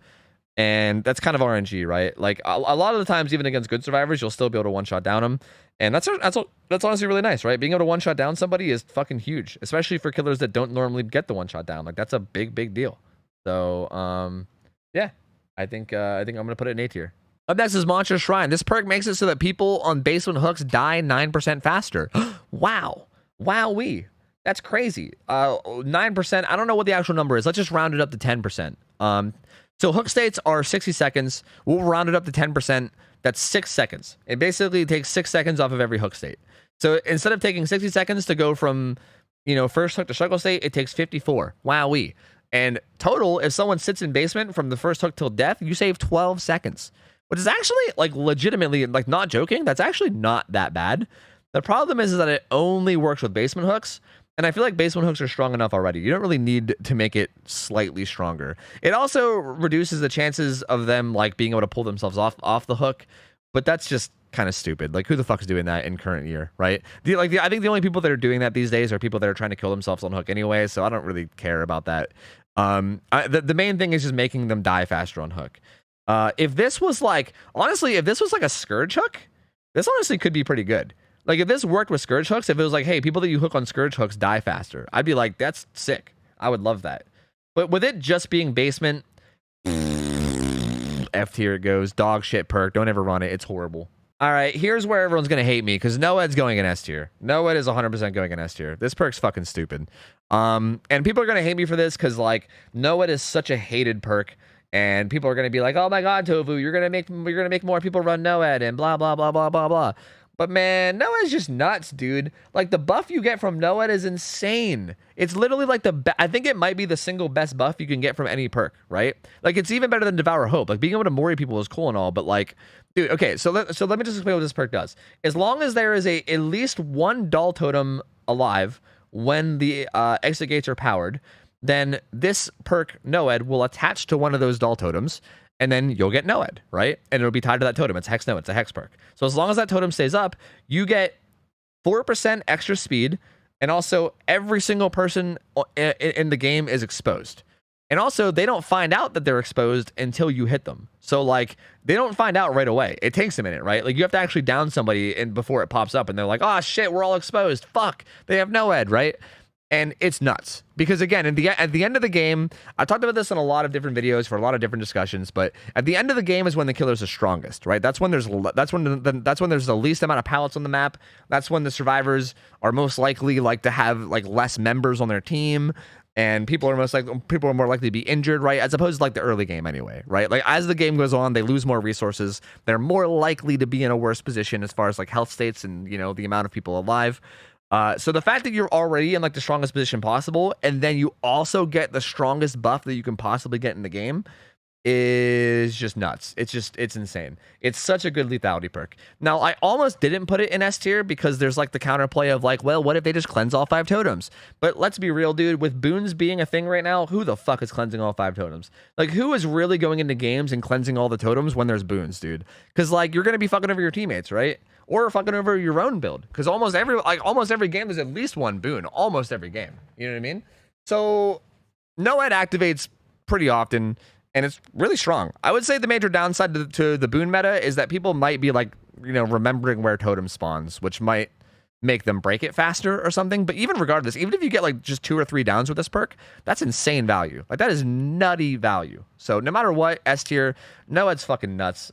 S1: And that's kind of RNG, right? Like, a lot of the times, even against good survivors, you'll still be able to one-shot down them. And that's honestly really nice, right? Being able to one-shot down somebody is fucking huge, especially for killers that don't normally get the one-shot down. Like, that's a big deal. So, yeah, I think I'm going to put it in A tier. Up next is Monstrous Shrine. This perk makes it so that people on basement hooks die 9% faster. Wow. Wowee. That's crazy. 9%. I don't know what the actual number is. Let's just round it up to 10%. So hook states are 60 seconds. We'll round it up to 10%. That's 6 seconds. It basically takes 6 seconds off of every hook state. So instead of taking 60 seconds to go from, first hook to struggle state, it takes 54. Wowee. And total, if someone sits in basement from the first hook till death, you save 12 seconds. Which is actually, legitimately, not joking, that's actually not that bad. The problem is that it only works with basement hooks. And I feel like basement hooks are strong enough already. You don't really need to make it slightly stronger. It also reduces the chances of them being able to pull themselves off the hook, but that's just kind of stupid. Who the fuck is doing that in current year, right? I think the only people that are doing that these days are people that are trying to kill themselves on hook anyway. So I don't really care about that. The main thing is just making them die faster on hook. If this was honestly, if this was a scourge hook, this honestly could be pretty good. If this worked with scourge hooks, if it was hey, people that you hook on scourge hooks die faster, I'd be like, that's sick. I would love that. But with it just being basement, F tier it goes. Dog shit perk. Don't ever run it. It's horrible. All right, here's where everyone's going to hate me because NOED's going in S tier. NOED is 100% going in S tier. This perk's fucking stupid. And people are going to hate me for this because NOED is such a hated perk. And people are going to be like, oh my God, Tofu, you're going to make more people run NOED and blah, blah, blah, blah, blah, blah. But man, NOED's just nuts, dude. The buff you get from NOED is insane. It's literally I think it might be the single best buff you can get from any perk, right? It's even better than Devour Hope. Being able to Mori people is cool and all, but dude, okay, so let me just explain what this perk does. As long as there is at least one doll totem alive when the exit gates are powered, then this perk, NOED, will attach to one of those doll totems, and then you'll get NOED, right? And it'll be tied to that totem. It's Hex NOED. It's a Hex perk. So as long as that totem stays up, you get 4% extra speed, and also every single person in the game is exposed. And also, they don't find out that they're exposed until you hit them. So, they don't find out right away. It takes a minute, right? You have to actually down somebody before it pops up, and they're like, oh, shit, we're all exposed. Fuck, they have NOED, right? And it's nuts because, again, at the end of the game, I talked about this in a lot of different videos for a lot of different discussions, but at the end of the game is when the killer's the strongest, right? That's when there's the least amount of pallets on the map. That's when the survivors are most likely to have less members on their team, and people are more likely to be injured, right? As opposed to the early game anyway, right? As the game goes on, they lose more resources. They're more likely to be in a worse position as far as health states and the amount of people alive. So the fact that you're already in the strongest position possible, and then you also get the strongest buff that you can possibly get in the game, is just nuts. It's insane. It's such a good lethality perk. Now, I almost didn't put it in S tier because there's the counterplay of well, what if they just cleanse all 5 totems? But let's be real, dude. With boons being a thing right now, who the fuck is cleansing all 5 totems? Who is really going into games and cleansing all the totems when there's boons, dude? Because you're gonna be fucking over your teammates, right? Or fucking over your own build, because almost every game there's at least one boon. Almost every game, you know what I mean? So NOED activates pretty often, and it's really strong. I would say the major downside to the boon meta is that people might be remembering where totem spawns, which might make them break it faster or something. But even regardless, even if you get just 2 or 3 downs with this perk, that's insane value. That is nutty value. So no matter what, S tier, NOED's fucking nuts.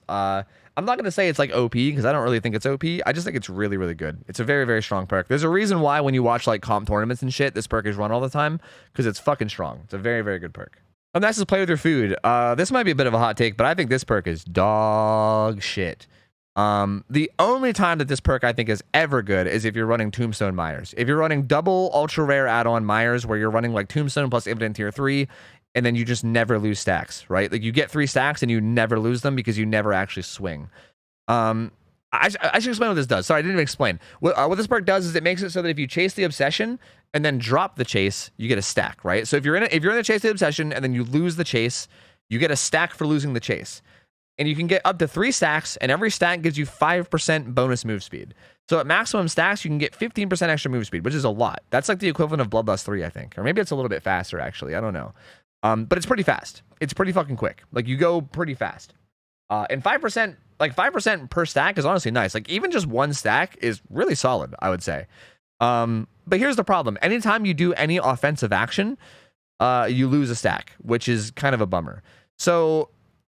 S1: I'm not going to say it's OP because I don't really think it's OP. I just think it's really, really good. It's a very, very strong perk. There's a reason why when you watch comp tournaments and shit, this perk is run all the time because it's fucking strong. It's a very, very good perk. And that's just play with your food. This might be a bit of a hot take, but I think this perk is dog shit. The only time that this perk I think is ever good is if you're running Tombstone Myers. If you're running double ultra rare add-on Myers where you're running Tombstone plus Evident tier 3, and then you just never lose stacks, right? You get 3 stacks and you never lose them because you never actually swing. I should explain what this does. Sorry, I didn't even explain. What this perk does is it makes it so that if you chase the obsession and then drop the chase, you get a stack, right? So if you're in the chase of the obsession and then you lose the chase, you get a stack for losing the chase. And you can get up to 3 stacks, and every stack gives you 5% bonus move speed. So at maximum stacks, you can get 15% extra move speed, which is a lot. That's the equivalent of Bloodlust 3, I think. Or maybe it's a little bit faster, actually. I don't know. But it's pretty fast. It's pretty fucking quick. You go pretty fast. And 5%, 5% per stack is honestly nice. Even just 1 stack is really solid, I would say. But here's the problem. Anytime you do any offensive action, you lose a stack, which is kind of a bummer. So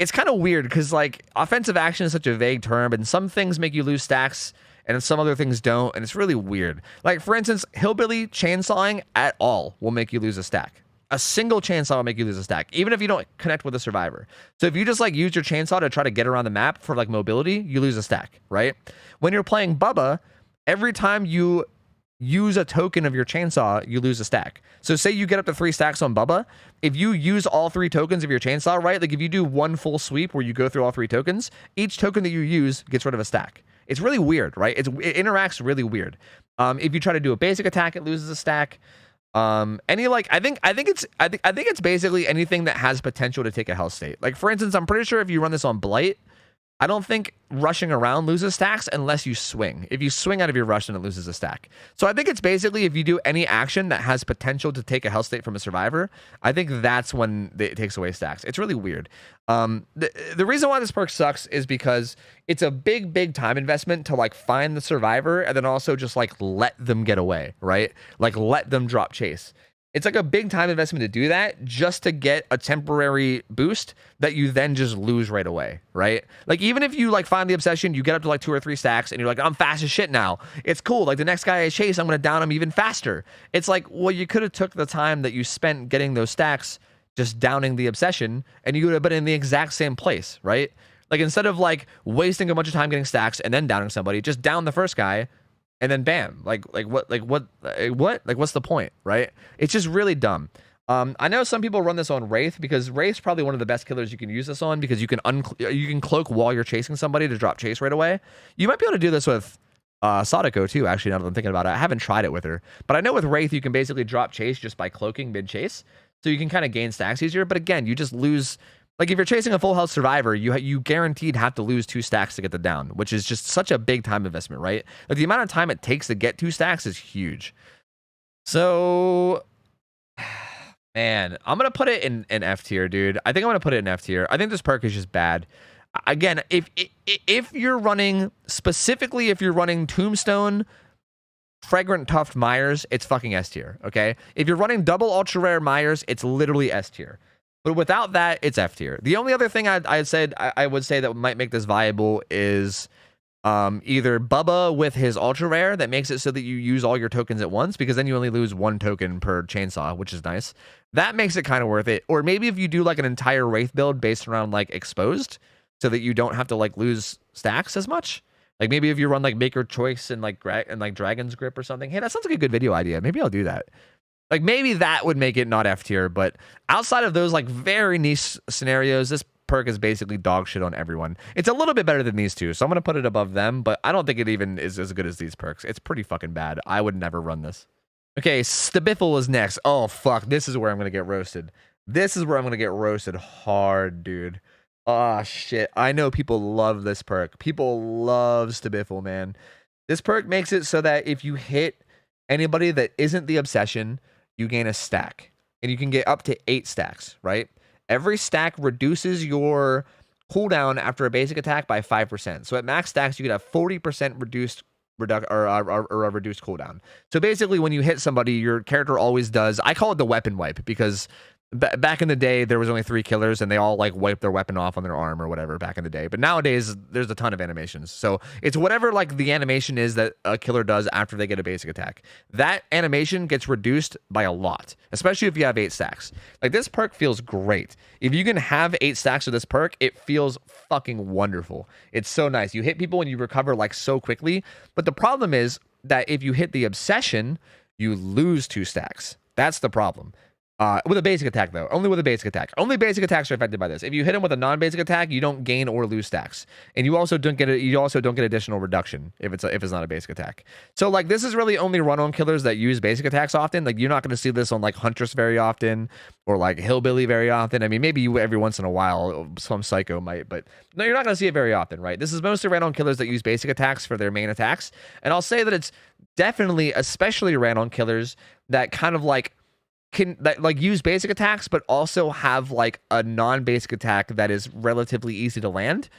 S1: it's kind of weird because like offensive action is such a vague term, and some things make you lose stacks and some other things don't, and it's really weird. Like for instance, hillbilly chainsawing at all will make you lose a stack. A single chainsaw will make you lose a stack, even if you don't connect with a survivor. So if you just like use your chainsaw to try to get around the map for like mobility, you lose a stack, right? When you're playing Bubba, every time you use a token of your chainsaw, you lose a stack. So say you get up to 3 stacks on Bubba, if you use all 3 tokens of your chainsaw, right? Like if you do one full sweep where you go through all 3 tokens, each token that you use gets rid of a stack. It's really weird, right? It interacts really weird. If you try to do a basic attack, it loses a stack. Any like I think it's basically anything that has potential to take a health state. Like for instance, I'm pretty sure if you run this on Blight, I don't think rushing around loses stacks unless you swing. If you swing out of your rush, then it loses a stack. So I think it's basically if you do any action that has potential to take a health state from a survivor, I think that's when it takes away stacks. It's really weird. The reason why this perk sucks is because it's a big time investment to like find the survivor and then also just like let them get away, right? Like let them drop chase. It's like a big time investment to do that just to get a temporary boost that you then just lose right away, right? Like even if you like find the obsession, you get up to like 2 or 3 stacks and you're like, I'm fast as shit now. It's cool. Like the next guy I chase, I'm going to down him even faster. It's like, well, you could have took the time that you spent getting those stacks just downing the obsession and you would have been in the exact same place, right? Like instead of like wasting a bunch of time getting stacks and then downing somebody, just down the first guy. And then bam, like what's the point, right? It's just really dumb. I know some people run this on Wraith because Wraith's probably one of the best killers you can use this on because you can cloak while you're chasing somebody to drop chase right away. You might be able to do this with Sadako too, actually, now that I'm thinking about it. I haven't tried it with her. But I know with Wraith, you can basically drop chase just by cloaking mid-chase. So you can kind of gain stacks easier. But again, you just lose... Like, if you're chasing a full health survivor, you guaranteed have to lose 2 stacks to get the down, which is just such a big time investment, right? Like, the amount of time it takes to get 2 stacks is huge. So, man, I'm going to put it in F tier, dude. I think I'm going to put it in F tier. I think this perk is just bad. Again, if you're running, specifically if you're running Tombstone, Fragrant Tuft Myers, it's fucking S tier, okay? If you're running double ultra rare Myers, it's literally S tier. But without that, it's F tier. The only other thing I would say that might make this viable is either Bubba with his ultra rare that makes it so that you use all your tokens at once, because then you only lose 1 token per chainsaw, which is nice. That makes it kind of worth it. Or maybe if you do like an entire Wraith build based around like exposed, so that you don't have to like lose stacks as much. Like maybe if you run like Maker Choice and like Dragon's Grip or something. Hey, that sounds like a good video idea. Maybe I'll do that. Like, maybe that would make it not F tier, but outside of those, like, very niche scenarios, this perk is basically dog shit on everyone. It's a little bit better than these two, so I'm going to put it above them, but I don't think it even is as good as these perks. It's pretty fucking bad. I would never run this. Okay, STBFL is next. Oh, fuck. This is where I'm going to get roasted. This is where I'm going to get roasted hard, dude. Oh, shit. I know people love this perk. People love STBFL, man. This perk makes it so that if you hit anybody that isn't the obsession, you gain a stack, and you can get up to 8 stacks, right? Every stack reduces your cooldown after a basic attack by 5%. So at max stacks, you could have 40% reduced cooldown. So basically, when you hit somebody, your character always does. I call it the weapon wipe because back in the day, there was only 3 killers, and they all like wiped their weapon off on their arm or whatever back in the day. But nowadays, there's a ton of animations. So it's whatever like the animation is that a killer does after they get a basic attack. That animation gets reduced by a lot, especially if you have 8 stacks. Like this perk feels great. If you can have 8 stacks of this perk, it feels fucking wonderful. It's so nice. You hit people and you recover like so quickly. But the problem is that if you hit the obsession, you lose 2 stacks. That's the problem. With a basic attack, though. Only with a basic attack. Only basic attacks are affected by this. If you hit him with a non-basic attack, you don't gain or lose stacks, and you also don't get additional reduction if it's not a basic attack. So like this is really only run on killers that use basic attacks often. Like you're not going to see this on like Huntress very often or like Hillbilly very often. I mean, maybe you every once in a while some psycho might, but no, you're not going to see it very often, right? This is mostly ran on killers that use basic attacks for their main attacks, and I'll say that it's definitely especially ran on killers that kind of like use basic attacks but also have like a non-basic attack that is relatively easy to land.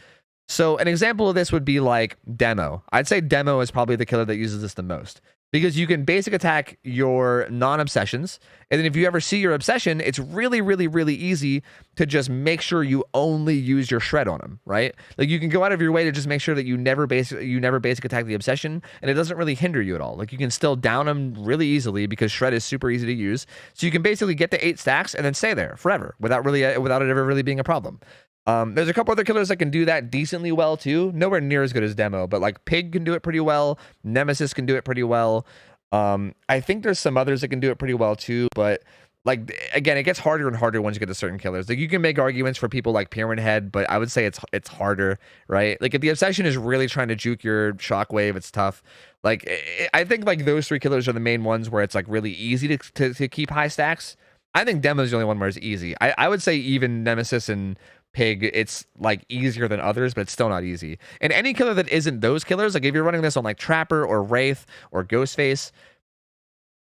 S1: So an example of this would be like Demo. I'd say Demo is probably the killer that uses this the most. because you can basic attack your non-obsessions, and then if you ever see your obsession, it's really, really, really easy to just make sure you only use your shred on them, right? Like you can go out of your way to just make sure that you never basic attack the obsession, and it doesn't really hinder you at all. Like you can still down them really easily because shred is super easy to use. So you can basically get to 8 stacks and then stay there forever without it ever really being a problem. There's a couple other killers that can do that decently well too. Nowhere near as good as Demo, but like Pig can do it pretty well. Nemesis can do it pretty well. I think there's some others that can do it pretty well too, but like again, it gets harder and harder once you get to certain killers. Like you can make arguments for people like Pyramid Head, but I would say it's harder, right? Like if the obsession is really trying to juke your shockwave, it's tough. Like I think like those 3 killers are the main ones where it's like really easy to keep high stacks. I think Demo is the only one where it's easy. I would say even Nemesis and Pig, it's like easier than others, but it's still not easy. And any killer that isn't those killers, like if you're running this on like Trapper or Wraith or Ghostface,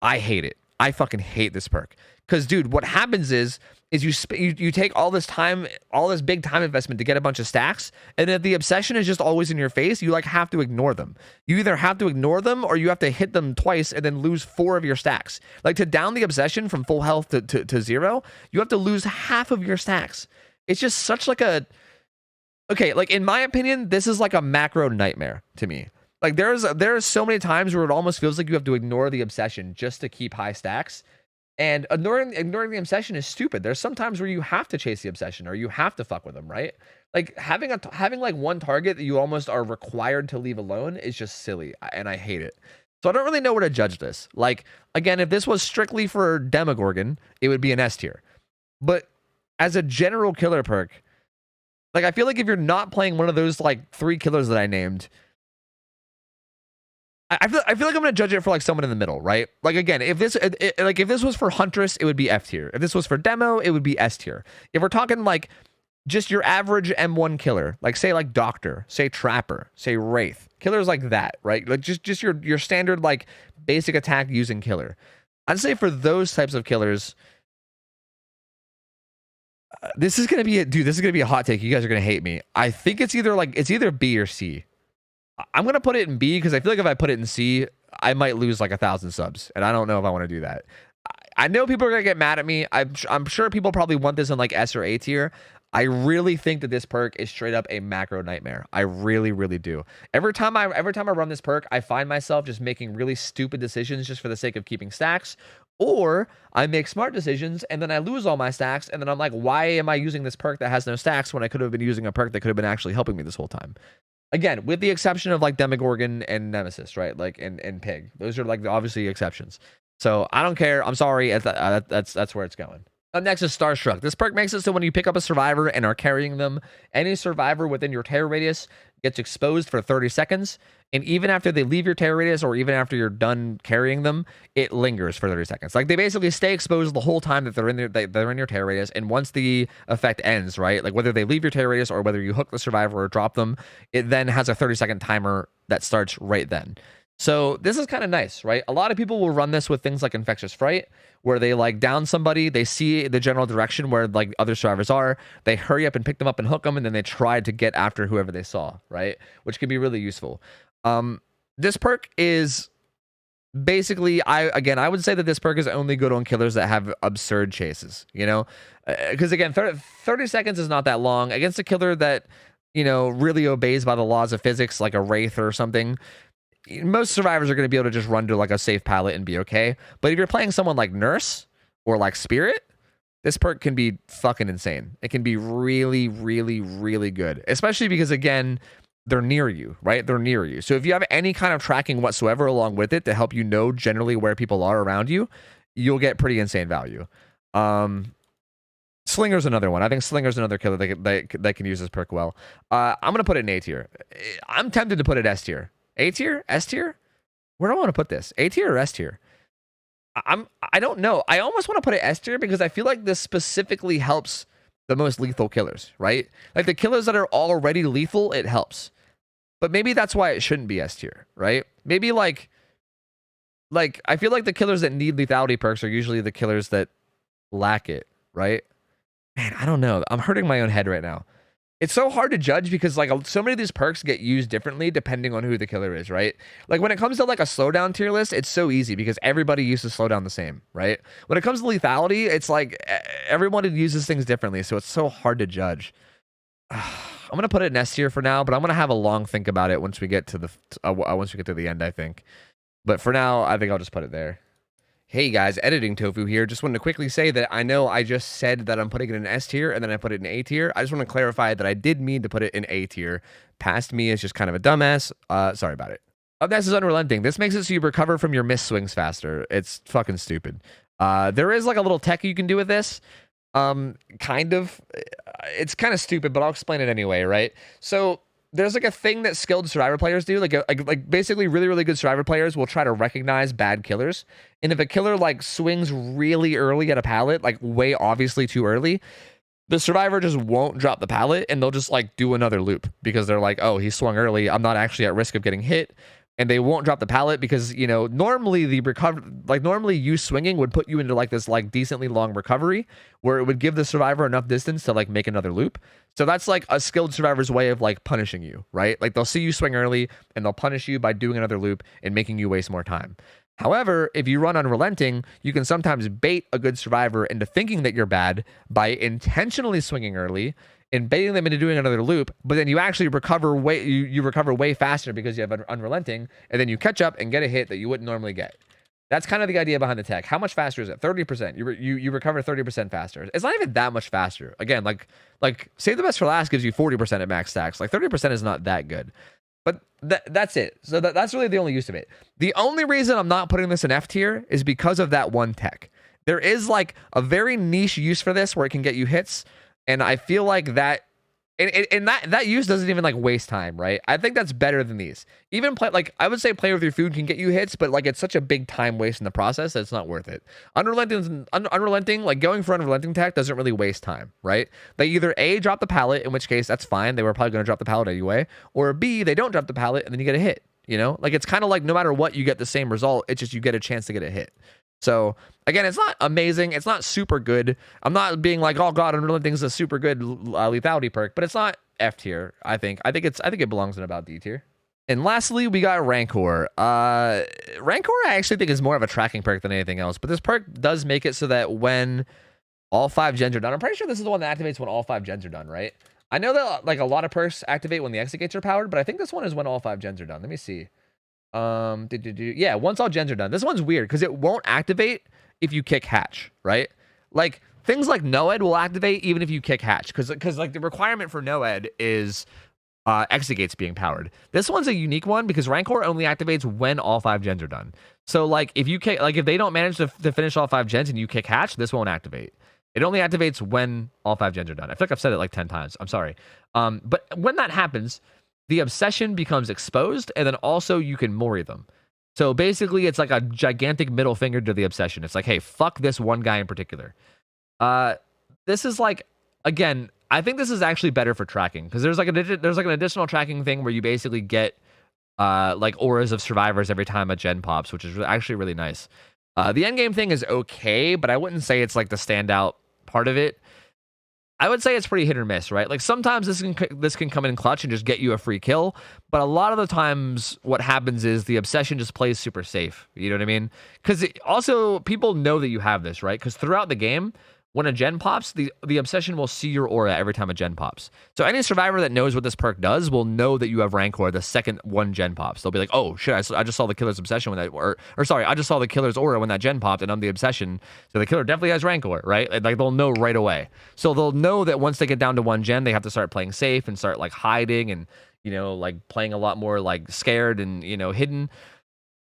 S1: I hate it. I fucking hate this perk. Because dude, what happens is you take all this time, all this big time investment to get a bunch of stacks, and if the obsession is just always in your face, you like have to ignore them. You either have to ignore them or you have to hit them twice and then lose 4 of your stacks. Like to down the obsession from full health to 0, you have to lose half of your stacks. It's just such like a... Okay, like in my opinion, this is like a macro nightmare to me. Like there's so many times where it almost feels like you have to ignore the obsession just to keep high stacks. And ignoring the obsession is stupid. There's some times where you have to chase the obsession or you have to fuck with them, right? Like having like one target that you almost are required to leave alone is just silly, and I hate it. So I don't really know where to judge this. Like again, if this was strictly for Demogorgon, it would be an S tier. But as a general killer perk, like I feel like if you're not playing one of those like 3 killers that I named, I feel like I'm gonna judge it for like someone in the middle, right? Like again, if this was for Huntress, it would be F tier. If this was for Demo, it would be S tier. If we're talking like just your average M1 killer, like say like Doctor, say Trapper, say Wraith, killers like that, right? Like just your standard like basic attack using killer. I'd say for those types of killers, this is gonna be a hot take. You guys are gonna hate me. I think it's either B or C. I'm gonna put it in B because I feel like if I put it in C, I might lose like 1,000 subs, and I don't know if I want to do that. I know people are gonna get mad at me. I'm sure people probably want this in like S or A tier. I really think that this perk is straight up a macro nightmare. I really, really do. Every time I run this perk, I find myself just making really stupid decisions just for the sake of keeping stacks. Or I make smart decisions and then I lose all my stacks, and then I'm like, why am I using this perk that has no stacks when I could have been using a perk that could have been actually helping me this whole time? Again, with the exception of like Demogorgon and Nemesis, right? Like and Pig. Those are like obviously exceptions. So I don't care. I'm sorry. That's where it's going. Up next is Starstruck. This perk makes it so when you pick up a survivor and are carrying them, any survivor within your terror radius gets exposed for 30 seconds. And even after they leave your terror radius, or even after you're done carrying them, it lingers for 30 seconds. Like they basically stay exposed the whole time that they're in your terror radius. And once the effect ends, right, like whether they leave your terror radius or whether you hook the survivor or drop them, it then has a 30-second timer that starts right then. So this is kind of nice, right? A lot of people will run this with things like Infectious Fright, where they like down somebody, they see the general direction where like other survivors are, they hurry up and pick them up and hook them, and then they try to get after whoever they saw, right? Which can be really useful. This perk is basically, I would say that this perk is only good on killers that have absurd chases, you know? Because again, 30 seconds is not that long. Against a killer that, you know, really obeys by the laws of physics, like a Wraith or something, most survivors are going to be able to just run to like a safe pallet and be okay. But if you're playing someone like Nurse or like Spirit, this perk can be fucking insane. It can be really, really, really good, especially because again, they're near you, right? They're near you. So if you have any kind of tracking whatsoever along with it to help you know generally where people are around you, you'll get pretty insane value. Slinger's another one. I think Slinger's another killer that can use this perk well. I'm going to put it in A tier. I'm tempted to put it S tier. A tier? S tier? Where do I want to put this? A tier or S tier? I don't know. I almost want to put it S tier because I feel like this specifically helps the most lethal killers, right? Like the killers that are already lethal, it helps. But maybe that's why it shouldn't be S tier, right? Maybe like I feel like the killers that need lethality perks are usually the killers that lack it, right? Man, I don't know. I'm hurting my own head right now. It's so hard to judge because like so many of these perks get used differently depending on who the killer is, right? Like when it comes to like a slowdown tier list, it's so easy because everybody uses slowdown the same, right? When it comes to lethality, it's like everyone uses things differently, so it's so hard to judge. I'm gonna put it in S tier for now, but I'm gonna have a long think about it once we get to the end, I think. But for now, I think I'll just put it there. Hey guys, editing Tofu here. Just wanted to quickly say that I know I just said that I'm putting it in S tier and then I put it in A tier. I just want to clarify that I did mean to put it in A tier. Past me is just kind of a dumbass. Sorry about it. Up next is Unrelenting. This makes it so you recover from your missed swings faster. It's fucking stupid. There is like a little tech you can do with this. Kind of. It's kind of stupid, but I'll explain it anyway, right? So there's like a thing that skilled survivor players do, like basically really good survivor players will try to recognize bad killers, and if a killer like swings really early at a pallet, like way obviously too early, the survivor just won't drop the pallet and they'll just like do another loop because they're like, oh, he swung early, I'm not actually at risk of getting hit. And they won't drop the pallet because, you know, normally normally you swinging would put you into like this like decently long recovery where it would give the survivor enough distance to like make another loop. So that's like a skilled survivor's way of like punishing you, right? Like they'll see you swing early and they'll punish you by doing another loop and making you waste more time. However, if you run Unrelenting, you can sometimes bait a good survivor into thinking that you're bad by intentionally swinging early and baiting them into doing another loop, but then you actually recover you recover way faster because you have Unrelenting, and then you catch up and get a hit that you wouldn't normally get. That's kind of the idea behind the tech. How much faster is it? 30%. You recover 30% faster. It's not even that much faster. Again, like save the best for last gives you 40% at max stacks. Like 30% is not that good. But that's it. So that's really the only use of it. The only reason I'm not putting this in F tier is because of that one tech. There is like a very niche use for this where it can get you hits. And I feel like that, and that use doesn't even like waste time, right? I think that's better than these. Even I would say play with your food can get you hits, but like it's such a big time waste in the process that it's not worth it. Unrelenting, like going for Unrelenting tech doesn't really waste time, right? They either A, drop the pallet, in which case that's fine. They were probably going to drop the pallet anyway. Or B, they don't drop the pallet and then you get a hit, you know? Like it's kind of like no matter what, you get the same result. It's just you get a chance to get a hit. So again, it's not amazing. It's not super good. I'm not being like, oh god, Unrelenting is a super good lethality perk, but it's not F tier. I think it belongs in about D tier. And lastly, we got Rancor. Rancor, I actually think is more of a tracking perk than anything else, but this perk does make it so that when all 5 gens are done, I'm pretty sure this is the one that activates when all 5 gens are done, right? I know that like a lot of perks activate when the exit gates are powered, but I think this one is when all 5 gens are done. Let me see. Yeah, once all gens are done. This one's weird because it won't activate if you kick hatch, right? Like things like NOED will activate even if you kick hatch because like the requirement for NOED is exit gates being powered. This one's a unique one because Rancor only activates when all 5 gens are done. So like if you kick, like if they don't manage to finish all 5 gens and you kick hatch, this won't activate. It only activates when all 5 gens are done. I feel like I've said it like 10 times. I'm sorry. But when that happens, the obsession becomes exposed, and then also you can mori them. So basically, it's like a gigantic middle finger to the obsession. It's like, hey, fuck this one guy in particular. This is like, again, I think this is actually better for tracking because there's like an additional tracking thing where you basically get like auras of survivors every time a gen pops, which is actually really nice. The endgame thing is okay, but I wouldn't say it's like the standout part of it. I would say it's pretty hit or miss, right? Like sometimes this can come in clutch and just get you a free kill, but a lot of the times what happens is the obsession just plays super safe. You know what I mean? Because also people know that you have this, right? Because throughout the game, when a gen pops, the obsession will see your aura every time a gen pops. So any survivor that knows what this perk does will know that you have Rancor the second one gen pops. They'll be like, oh shit, I just saw the killer's obsession when that, or sorry, I just saw the killer's aura when that gen popped and I'm the obsession. So the killer definitely has Rancor, right? Like they'll know right away. So they'll know that once they get down to one gen, they have to start playing safe and start like hiding and, you know, like playing a lot more like scared and, you know, hidden.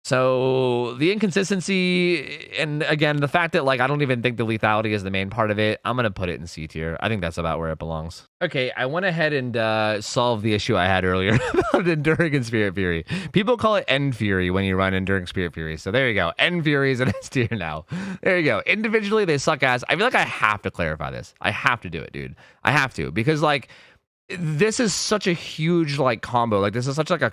S1: So the inconsistency, and again, the fact that like I don't even think the lethality is the main part of it, I'm going to put it in C tier. I think that's about where it belongs. Okay, I went ahead and solved the issue I had earlier about Enduring and Spirit Fury. People call it Endfury when you run Enduring Spirit Fury. So there you go. Endfury is an S tier now. There you go. Individually, they suck ass. I feel like I have to clarify this. I have to do it, dude. I have to, because like, this is such a huge like combo. Like this is such like a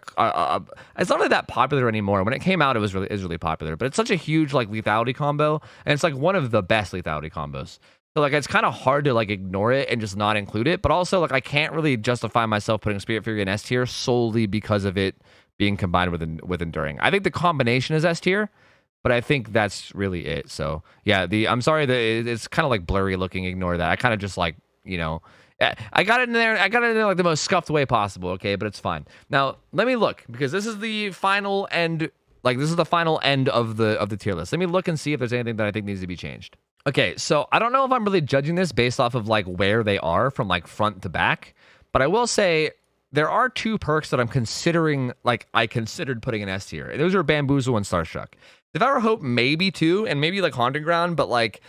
S1: it's not really that popular anymore. When it came out, it was really popular, but it's such a huge like lethality combo, and it's like one of the best lethality combos. So like it's kind of hard to like ignore it and just not include it. But also like I can't really justify myself putting Spirit Fury in S tier solely because of it being combined with Enduring. I think the combination is S tier, but I think that's really it. So yeah, I'm sorry that it's kind of like blurry looking. Ignore that. I kind of just like, you know, I got it in there. I got it in there like the most scuffed way possible. Okay, but it's fine. Now let me look, because this is the final end. Like this is the final end of the tier list. Let me look and see if there's anything that I think needs to be changed. Okay, so I don't know if I'm really judging this based off of like where they are from like front to back, but I will say there are 2 perks that I'm considering, like I considered putting in S tier. Those are Bamboozle and Starstruck. Devour Hope maybe too, and maybe like Haunting Ground, but like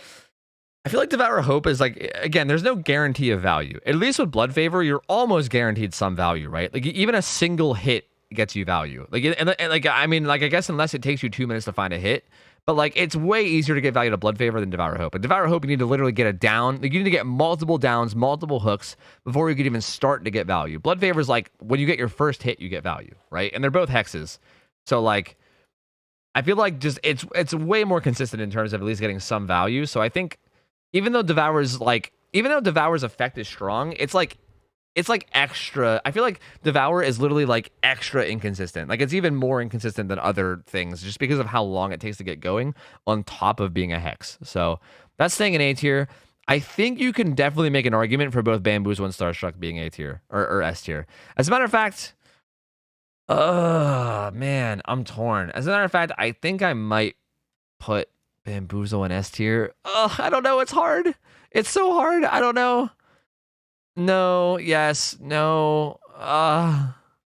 S1: I feel like Devour Hope is like, again, there's no guarantee of value. At least with Blood Favor, you're almost guaranteed some value, right? Like even a single hit gets you value. Like and like I mean, like I guess unless it takes you 2 minutes to find a hit. But like it's way easier to get value to Blood Favor than Devour Hope. But Devour Hope, you need to literally get a down. Like you need to get multiple downs, multiple hooks before you can even start to get value. Blood Favor is like when you get your first hit, you get value, right? And they're both hexes. So like I feel like just it's way more consistent in terms of at least getting some value. So I think even though Devour's effect is strong, it's like extra. I feel like Devour is literally like extra inconsistent. Like it's even more inconsistent than other things just because of how long it takes to get going on top of being a hex. So that's staying in A tier. I think you can definitely make an argument for both Bamboozle and Starstruck being A tier or S tier. As a matter of fact, man, I'm torn. As a matter of fact, I think I might put Bamboozle in S tier. I don't know. It's hard. It's so hard. I don't know. No, yes, no,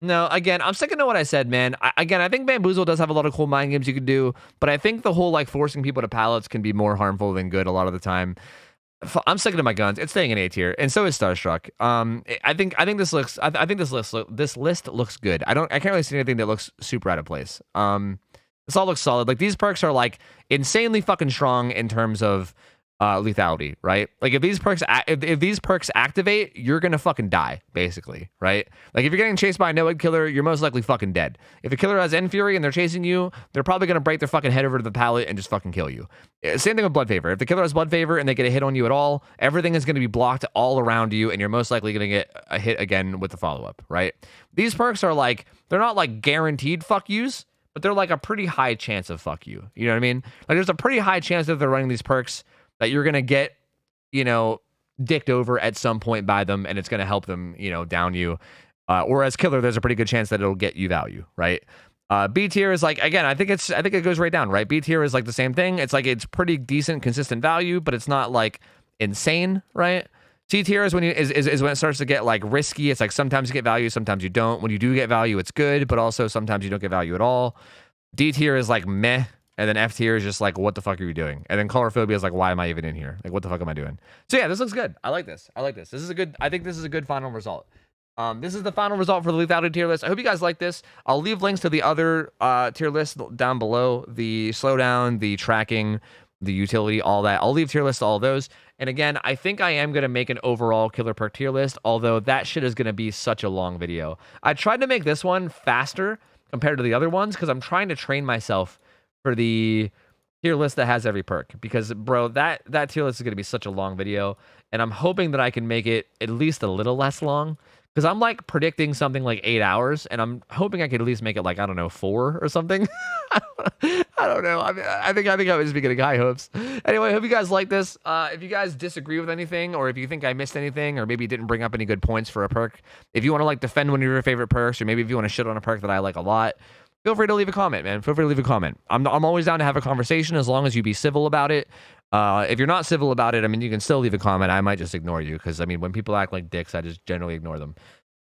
S1: no. Again, I'm sticking to what I said, man. I think Bamboozle does have a lot of cool mind games you can do, but I think the whole like forcing people to pallets can be more harmful than good a lot of the time. I'm sticking to my guns. It's staying in A tier, and so is Starstruck. I think this looks. I think this list looks good. I can't really see anything that looks super out of place. This all looks solid. Like these perks are like insanely fucking strong in terms of lethality, right? Like if these perks activate, you're gonna fucking die, basically, right? Like if you're getting chased by a NOED killer, you're most likely fucking dead. If a killer has Endfury and they're chasing you, they're probably gonna break their fucking head over to the pallet and just fucking kill you. Same thing with Blood Favor. If the killer has Blood Favor and they get a hit on you at all, everything is gonna be blocked all around you, and you're most likely gonna get a hit again with the follow-up, right? These perks are like, they're not like guaranteed fuck yous, but they're like a pretty high chance of fuck you. You know what I mean? Like there's a pretty high chance that they're running these perks that you're going to get, you know, dicked over at some point by them, and it's going to help them, you know, down you. Or as killer, there's a pretty good chance that it'll get you value, right? B tier is like, again, I think it goes right down, right? B tier is like the same thing. It's like, it's pretty decent, consistent value, but it's not like insane, right? C tier is when is when it starts to get like risky. It's like sometimes you get value, sometimes you don't. When you do get value, it's good, but also sometimes you don't get value at all. D tier is like meh. And then F tier is just like, what the fuck are you doing? And then Coulrophobia is like, why am I even in here? Like, what the fuck am I doing? So yeah, this looks good. I like this. I think this is a good final result. This is the final result for the lethality tier list. I hope you guys like this. I'll leave links to the other tier lists down below. The slowdown, the tracking, the utility, all that. I'll leave tier lists to all those. And again, I think I am going to make an overall killer perk tier list, although that shit is going to be such a long video. I tried to make this one faster compared to the other ones because I'm trying to train myself for the tier list that has every perk, because bro, that tier list is going to be such a long video, and I'm hoping that I can make it at least a little less long, because I'm like predicting something like 8 hours, and I'm hoping I could at least make it like, I don't know, 4 or something. I don't know. I think I was just getting high hopes. Anyway, I hope you guys like this. If you guys disagree with anything, or if you think I missed anything, or maybe didn't bring up any good points for a perk, if you want to like defend one of your favorite perks, or maybe if you want to shit on a perk that I like a lot, feel free to leave a comment, man. Feel free to leave a comment. I'm always down to have a conversation as long as you be civil about it. If you're not civil about it, I mean, you can still leave a comment. I might just ignore you, because, I mean, when people act like dicks, I just generally ignore them.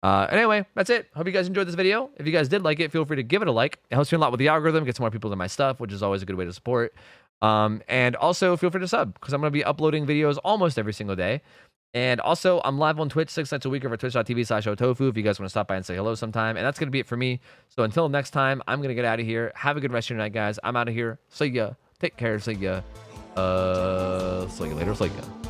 S1: Anyway, that's it. Hope you guys enjoyed this video. If you guys did like it, feel free to give it a like. It helps me a lot with the algorithm, gets more people to my stuff, which is always a good way to support. And also, feel free to sub, because I'm going to be uploading videos almost every single day. And also, I'm live on Twitch 6 nights a week over twitch.tv/OhTofu if you guys want to stop by and say hello sometime. And that's going to be it for me. So until next time, I'm going to get out of here. Have a good rest of your night, guys. I'm out of here. See ya. Take care. See ya. See you later. See ya.